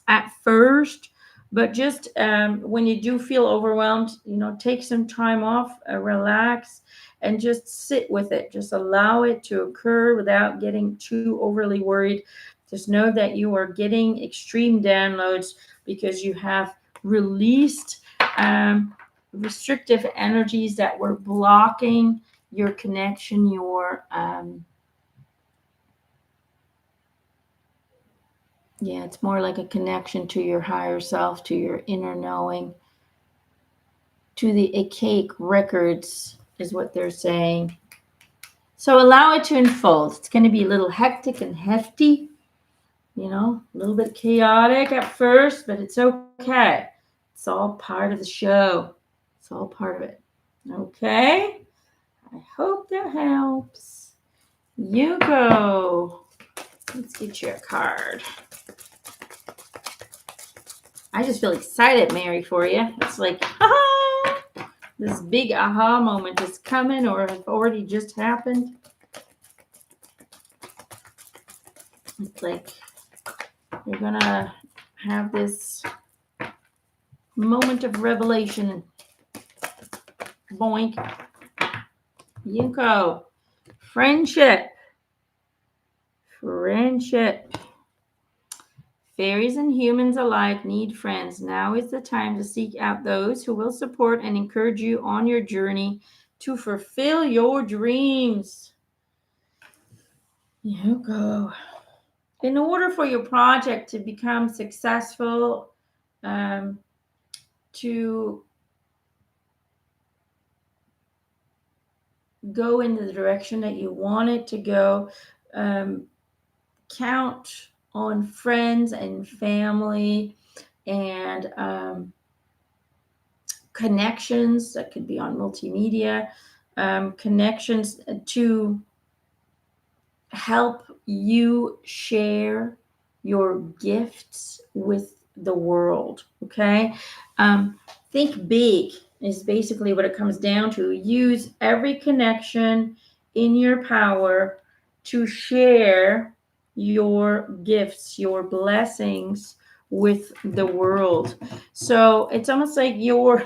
at first, but just when you do feel overwhelmed, take some time off, relax, and just sit with it. Just allow it to occur without getting too overly worried. Just know that you are getting extreme downloads because you have released restrictive energies that were blocking your connection, your it's more like a connection to your higher self, to your inner knowing, to the Akaic records is what they're saying. So allow it to unfold. It's going to be a little hectic and hefty, a little bit chaotic at first, but it's okay. It's all part of the show. It's all part of it. Okay? I hope that helps. Yuko, let's get you a card. I just feel excited, Mary, for you. It's like, this big aha moment is coming or has already just happened. It's like you're going to have this moment of revelation. Boink. Yuko. Friendship. Fairies and humans alike need friends. Now is the time to seek out those who will support and encourage you on your journey to fulfill your dreams. Yuko. In order for your project to become successful, to go in the direction that you want it to go, count on friends and family and connections that could be on multimedia, connections to help you share your gifts with the world. Okay. Think big is basically what it comes down to. Use every connection in your power to share your gifts, your blessings with the world. So it's almost like you're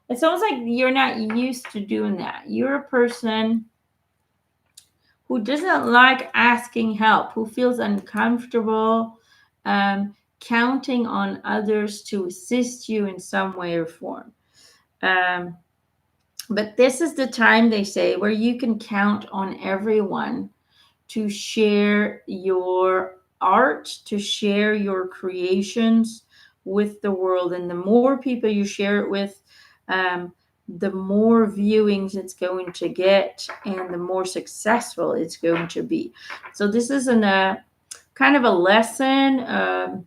not used to doing that. You're a person who doesn't like asking help, who feels uncomfortable counting on others to assist you in some way or form. But this is the time, they say, where you can count on everyone to share your art, to share your creations with the world. And the more people you share it with, the more viewings it's going to get and the more successful it's going to be. So this is kind of a lesson, an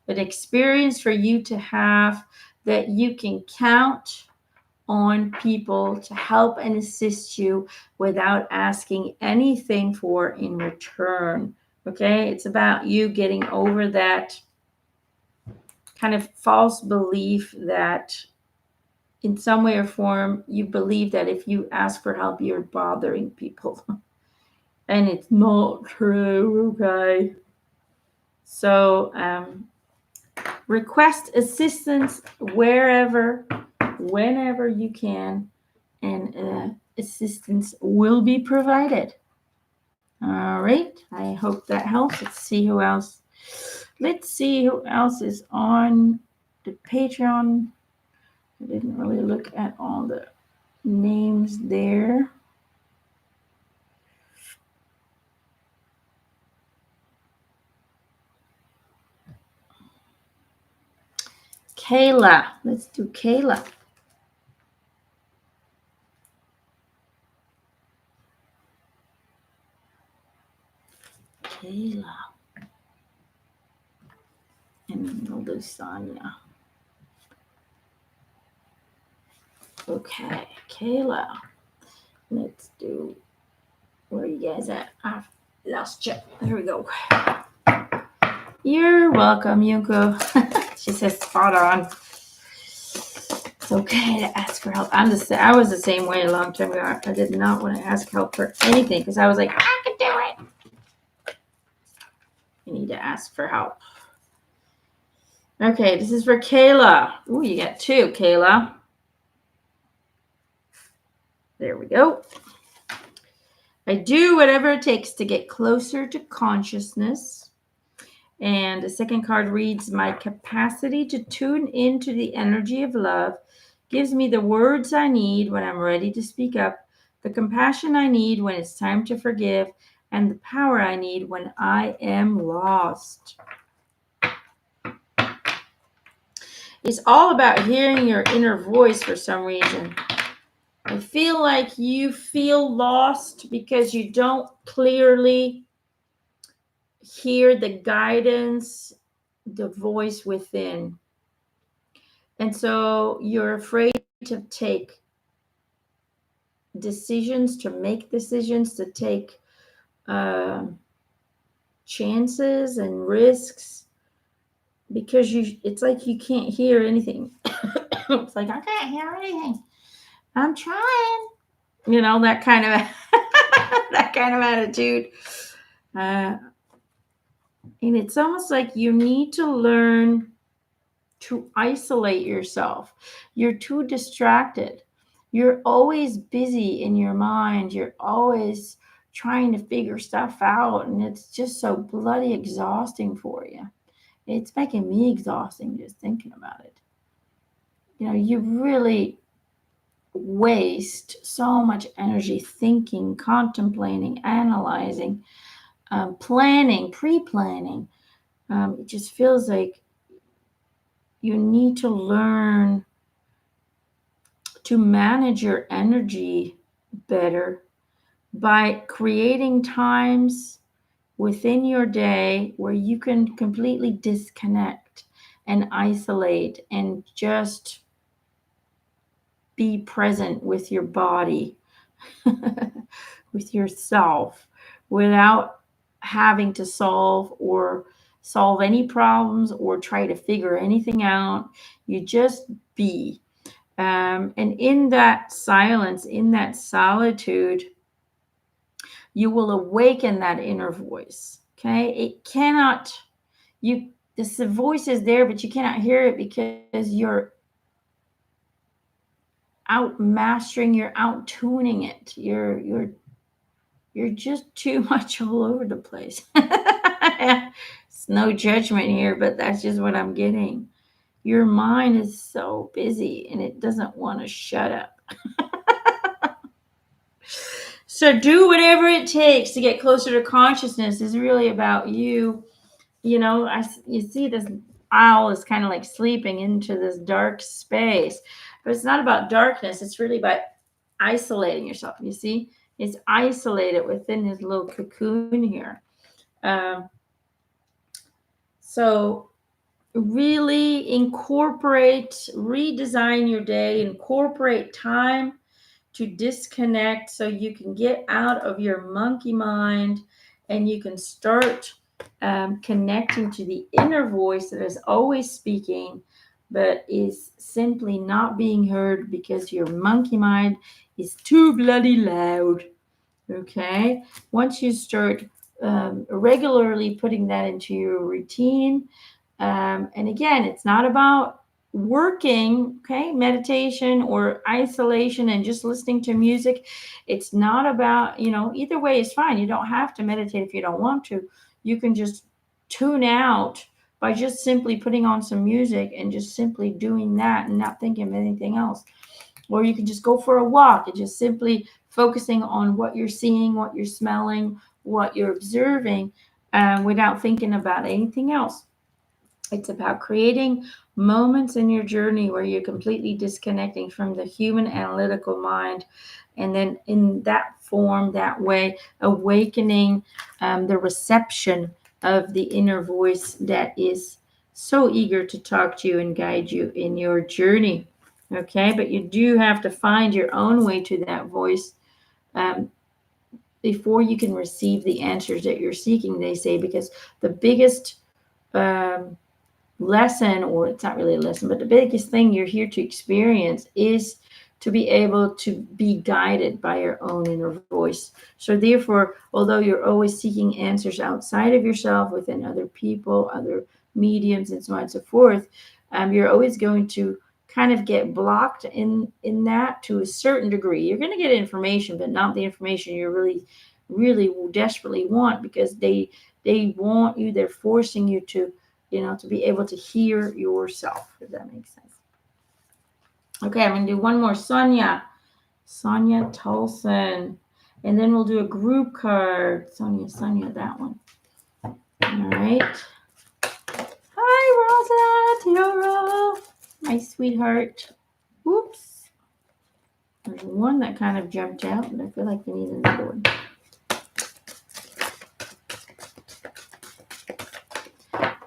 experience for you to have, that you can count on people to help and assist you without asking anything for in return. Okay, it's about you getting over that kind of false belief that in some way or form you believe that if you ask for help you're bothering people. And it's not true. Okay, so request assistance wherever, whenever you can, and assistance will be provided. All right, I hope that helps. Let's see who else is on the Patreon. I didn't really look at all the names there. Kayla, let's do Kayla. And we'll do Sonia. Okay, Kayla. Let's do, where are you guys at? I've lost you. There we go. You're welcome, Yuko. She says spot on. It's okay to ask for help. I was the same way a long time ago. I did not want to ask help for anything because I was like, I can do it. You need to ask for help. Okay, this is for Kayla. Ooh, you got two, Kayla. There we go. I do whatever it takes to get closer to consciousness. And the second card reads, my capacity to tune into the energy of love gives me the words I need when I'm ready to speak up, the compassion I need when it's time to forgive, and the power I need when I am lost. It's all about hearing your inner voice for some reason. I feel like you feel lost because you don't clearly hear the guidance, the voice within. And so you're afraid to take decisions, to make decisions, to take uh, chances and risks because it's like you can't hear anything. It's like I can't hear anything. I'm trying. That kind of that kind of attitude. Uh, and it's almost like you need to learn to isolate yourself. You're too distracted. You're always busy in your mind. You're always trying to figure stuff out, and it's just so bloody exhausting for you. It's making me exhausting just thinking about it. You really waste so much energy thinking, contemplating, analyzing, planning, pre-planning. It just feels like you need to learn to manage your energy better by creating times within your day where you can completely disconnect and isolate and just be present with your body, with yourself, without having to solve any problems or try to figure anything out. You just be. And in that silence, in that solitude, you will awaken that inner voice. Okay. It cannot, the voice is there, but you cannot hear it because you're out mastering, you're out tuning it. You're just too much all over the place. It's no judgment here, but that's just what I'm getting. Your mind is so busy and it doesn't want to shut up. So do whatever it takes to get closer to consciousness is really about you. You see this owl is kind of like sleeping into this dark space, but it's not about darkness. It's really about isolating yourself. You see, it's isolated within his little cocoon here. Um, so really redesign your day, incorporate time to disconnect so you can get out of your monkey mind and you can start connecting to the inner voice that is always speaking but is simply not being heard because your monkey mind is too bloody loud. Okay, once you start regularly putting that into your routine, and again, it's not about working, okay, meditation or isolation and just listening to music. It's not about, either way is fine. You don't have to meditate if you don't want to. You can just tune out by just simply putting on some music and just simply doing that and not thinking of anything else. Or you can just go for a walk and just simply focusing on what you're seeing, what you're smelling, what you're observing, without thinking about anything else. It's about creating moments in your journey where you're completely disconnecting from the human analytical mind. And then in that form, that way, awakening the reception of the inner voice that is so eager to talk to you and guide you in your journey. Okay, but you do have to find your own way to that voice um, before you can receive the answers that you're seeking, they say, because the biggest um, lesson, or it's not really a lesson, but the biggest thing you're here to experience is to be able to be guided by your own inner voice. So therefore, although you're always seeking answers outside of yourself, within other people, other mediums, and so on and so forth, you're always going to kind of get blocked in that to a certain degree. You're going to get information, but not the information you really desperately want, because they want you, they're forcing you to to be able to hear yourself, if that makes sense. Okay, I'm going to do one more. Sonia Tolson. And then we'll do a group card. Sonia, that one. All right. Hi, Rosa, Tiara, my sweetheart. Whoops. There's one that kind of jumped out, but I feel like we need another one.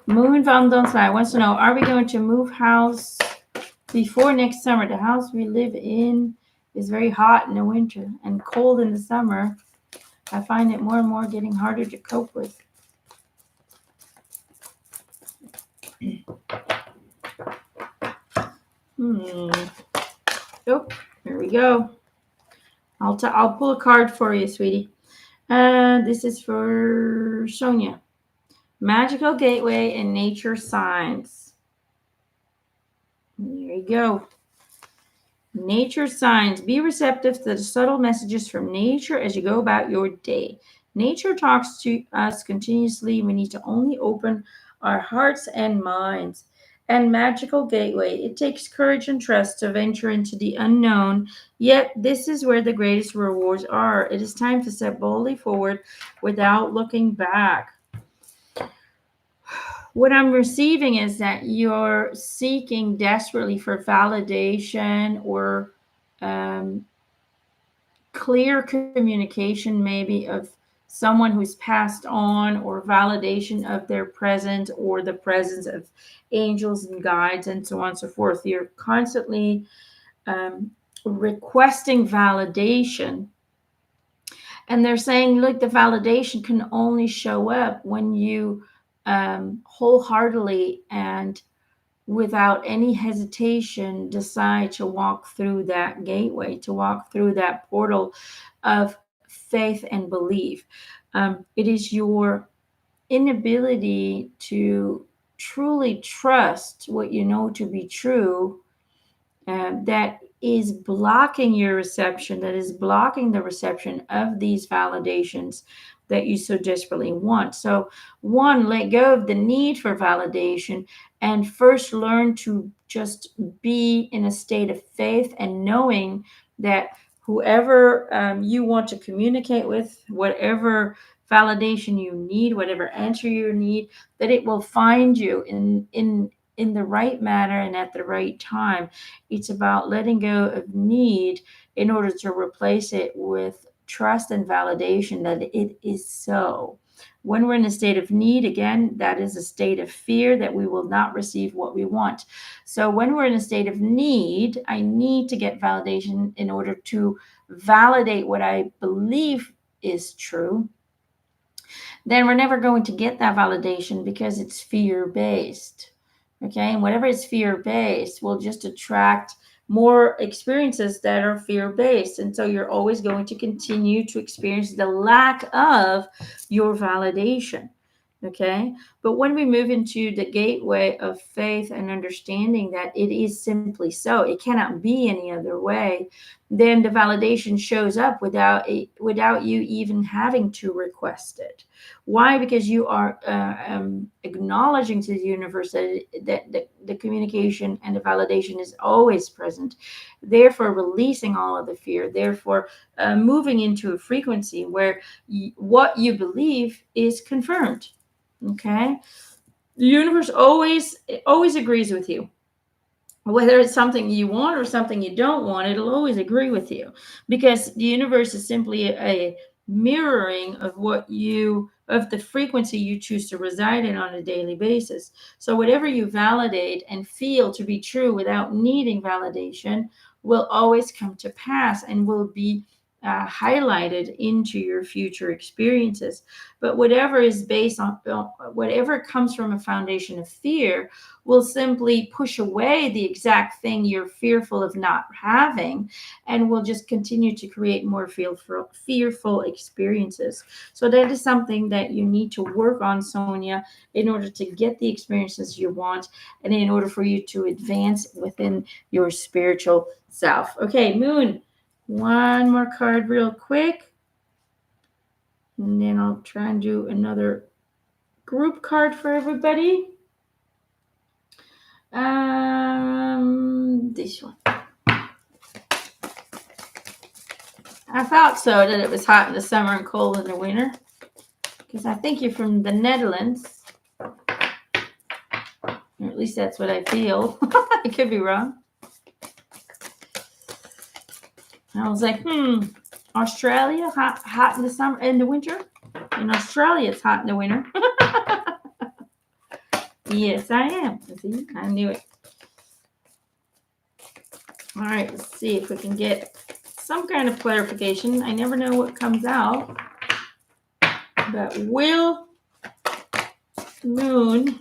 Moon Valentine wants to know, are we going to move house before next summer? The house we live in is very hot in the winter and cold in the summer. I find it more and more getting harder to cope with. Oh, here we go. I'll pull a card for you, sweetie. This is for Sonia. Magical Gateway and Nature Signs. There you go. Nature signs. Be receptive to the subtle messages from nature as you go about your day. Nature talks to us continuously. We need to only open our hearts and minds. And Magical Gateway. It takes courage and trust to venture into the unknown, yet this is where the greatest rewards are. It is time to step boldly forward without looking back. What I'm receiving is that you're seeking desperately for validation or clear communication, maybe of someone who's passed on, or validation of their present, or the presence of angels and guides, and so on and so forth. You're constantly requesting validation. And they're saying, look, the validation can only show up when you wholeheartedly and without any hesitation decide to walk through that gateway, to walk through that portal of faith and belief. It is your inability to truly trust what you know to be true that is blocking your reception, that is blocking the reception of these validations that you so desperately want. So, one, let go of the need for validation and first learn to just be in a state of faith and knowing that whoever you want to communicate with, whatever validation you need, whatever answer you need, that it will find you in the right manner and at the right time. It's about letting go of need in order to replace it with trust and validation that it is so. When we're in a state of need, again, that is a state of fear that we will not receive what we want. So when we're in a state of need, I need to get validation in order to validate what I believe is true. Then we're never going to get that validation because it's fear-based. Okay, and whatever is fear-based will just attract more experiences that are fear-based. And so you're always going to continue to experience the lack of your validation. Okay, but when we move into the gateway of faith and understanding that it is simply so, it cannot be any other way, then the validation shows up without you even having to request it. Why? Because you are acknowledging to the universe that the communication and the validation is always present, therefore releasing all of the fear, therefore moving into a frequency where what you believe is confirmed. Okay, the universe always agrees with you. Whether it's something you want or something you don't want, it'll always agree with you, because the universe is simply a mirroring of of the frequency you choose to reside in on a daily basis. So whatever you validate and feel to be true without needing validation will always come to pass and will be highlighted into your future experiences. But whatever is based on whatever comes from a foundation of fear will simply push away the exact thing you're fearful of not having, and will just continue to create more fearful experiences. So that is something that you need to work on, Sonia, in order to get the experiences you want and in order for you to advance within your spiritual self. Okay, Moon, one more card real quick, and then I'll try and do another group card for everybody. This one. I thought so, that it was hot in the summer and cold in the winter. Because I think you're from the Netherlands. Or at least that's what I feel. I could be wrong. I was like, Australia, hot in the summer, in the winter? In Australia, it's hot in the winter. Yes, I am. See, I knew it. All right, let's see if we can get some kind of clarification. I never know what comes out. But will Moon,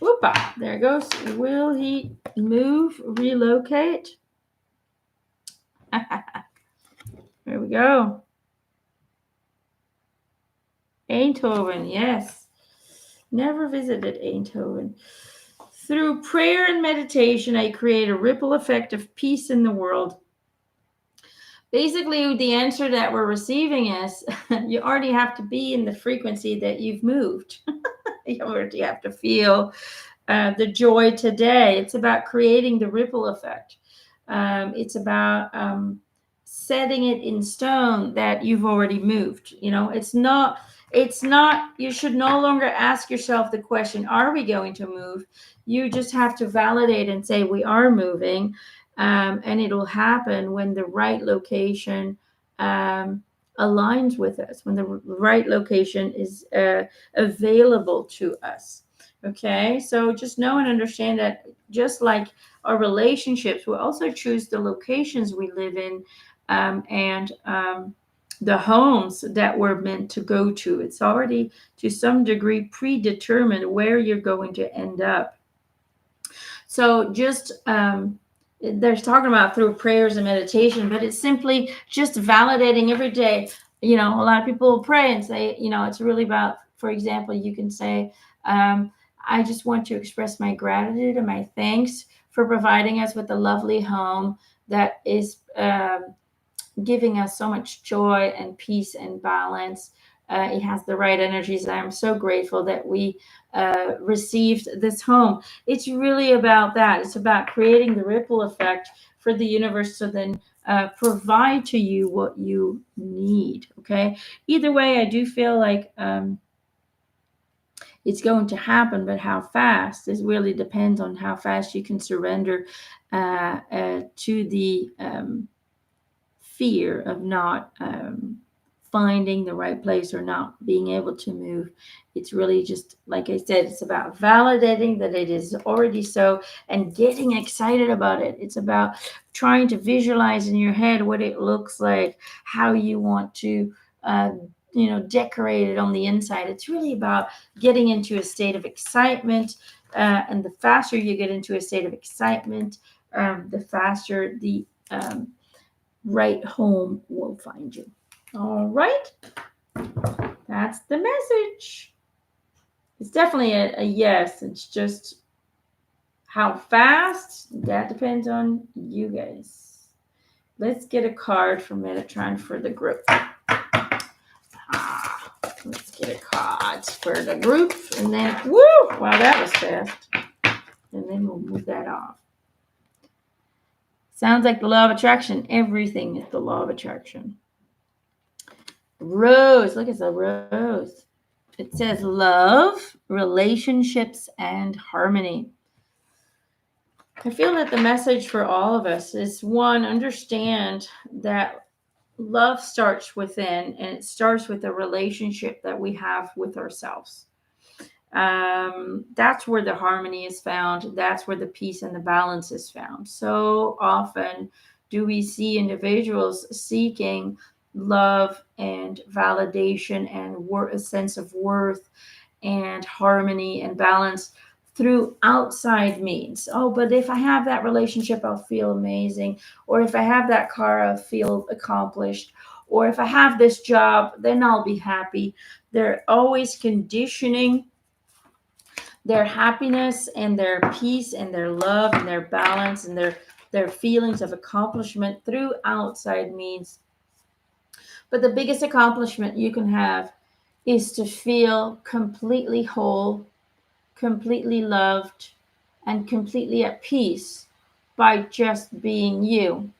whoopa, there it goes. Will he move, relocate? There we go. Eindhoven, yes. Never visited Eindhoven. Through prayer and meditation, I create a ripple effect of peace in the world. Basically, the answer that we're receiving is you already have to be in the frequency that you've moved. You already have to feel the joy today. It's about creating the ripple effect. It's about setting it in stone that you've already moved. It's not, you should no longer ask yourself the question, are we going to move? You just have to validate and say we are moving. And it'll happen when the right location aligns with us, when the right location is available to us. Okay, so just know and understand that just like our relationships, we also choose the locations we live in, and the homes that we're meant to go to. It's already to some degree predetermined where you're going to end up. So just they're talking about through prayers and meditation, but it's simply just validating every day. A lot of people will pray and say, it's really about, for example, you can say, I just want to express my gratitude and my thanks for providing us with a lovely home that is giving us so much joy and peace and balance. It has the right energies. I'm so grateful that we received this home. It's really about that. It's about creating the ripple effect for the universe to then provide to you what you need. Okay. Either way, I do feel like it's going to happen, but how fast, it really depends on how fast you can surrender to the fear of not finding the right place or not being able to move. It's really just, like I said, it's about validating that it is already so and getting excited about it. It's about trying to visualize in your head what it looks like, how you want to decorate it on the inside. It's really about getting into a state of excitement, and the faster you get into a state of excitement, the faster the right home will find you. All right, that's the message. It's definitely a yes. It's just how fast, that depends on you guys. Let's get a card from Metatron for the group. Let's get a card for the group, and then woo! Wow, that was fast. And then we'll move that off. Sounds like the law of attraction. Everything is the law of attraction. Rose, look at the rose. It says love, relationships, and harmony. I feel that the message for all of us is, one, understand that love starts within, and it starts with the relationship that we have with ourselves. That's where the harmony is found. That's where the peace and the balance is found. So often do we see individuals seeking love and validation and a sense of worth and harmony and balance through outside means. Oh, but if I have that relationship, I'll feel amazing. Or if I have that car, I'll feel accomplished. Or if I have this job, then I'll be happy. They're always conditioning their happiness and their peace and their love and their balance and their feelings of accomplishment through outside means. But the biggest accomplishment you can have is to feel completely whole, completely loved, and completely at peace by just being you.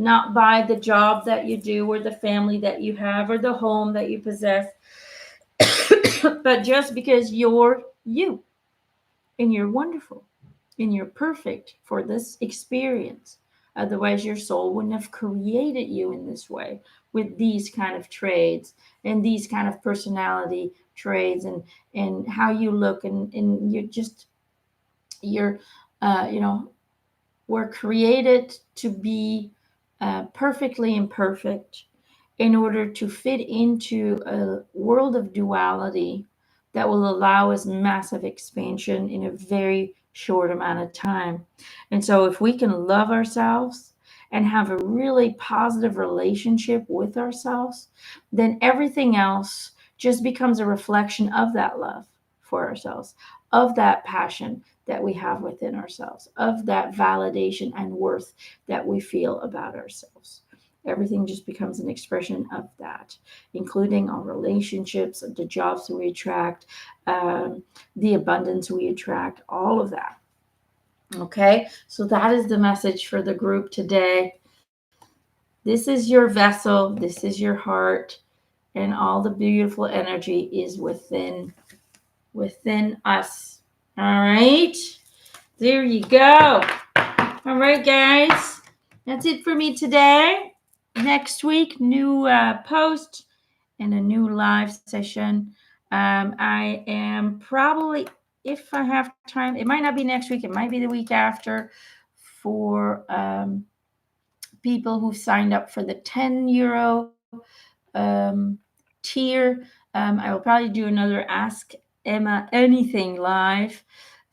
not by the job that you do or the family that you have or the home that you possess, but just because you're you and you're wonderful and you're perfect for this experience. Otherwise, your soul wouldn't have created you in this way with these kind of traits and these kind of personality traits and how you look and you just you're you know we're created to be perfectly imperfect in order to fit into a world of duality that will allow us massive expansion in a very short amount of time. And so, if we can love ourselves and have a really positive relationship with ourselves, then everything else just becomes a reflection of that love for ourselves, of that passion that we have within ourselves, of that validation and worth that we feel about ourselves. Everything just becomes an expression of that, including our relationships, the jobs we attract, the abundance we attract, all of that. Okay, so that is the message for the group today. This is your vessel, this is your heart, and all the beautiful energy is within us. All right, there you go. All right, guys, that's it for me today. Next week, new post and a new live session. I am probably, if I have time, it might not be next week, it might be the week after, for people who've signed up for the €10 tier. I will probably do another Ask Emma Anything live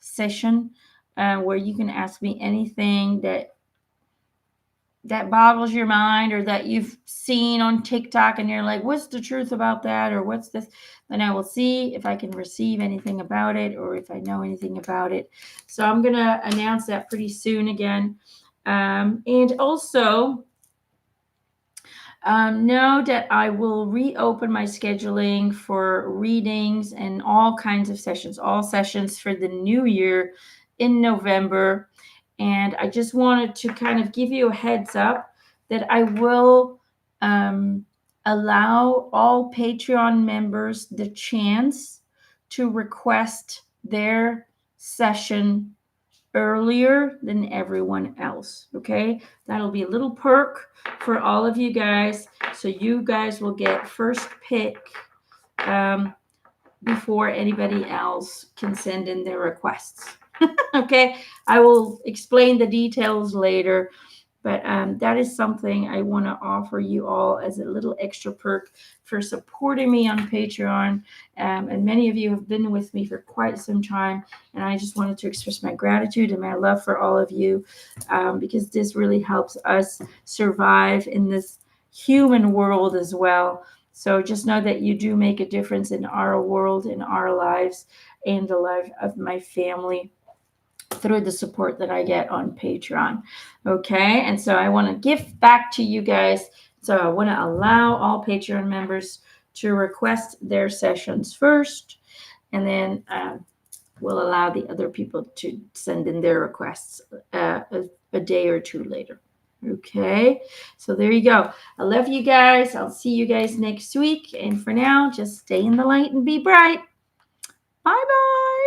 session where you can ask me anything that boggles your mind or that you've seen on TikTok and you're like, what's the truth about that? Or what's this? Then I will see if I can receive anything about it or if I know anything about it. So I'm going to announce that pretty soon again. And also, know that I will reopen my scheduling for readings and all kinds of sessions, all sessions for the new year in November. And I just wanted to kind of give you a heads up that I will allow all Patreon members the chance to request their session earlier than everyone else. Okay, that'll be a little perk for all of you guys, so you guys will get first pick before anybody else can send in their requests. Okay, I will explain the details later, but that is something I want to offer you all as a little extra perk for supporting me on Patreon. And many of you have been with me for quite some time, and I just wanted to express my gratitude and my love for all of you because this really helps us survive in this human world as well. So just know that you do make a difference in our world, in our lives, and the life of my family through the support that I get on Patreon. Okay, and so I want to give back to you guys. So I want to allow all Patreon members to request their sessions first, and then we'll allow the other people to send in their requests a day or two later. Okay, so there you go. I love you guys. I'll see you guys next week. And for now, just stay in the light and be bright. Bye bye.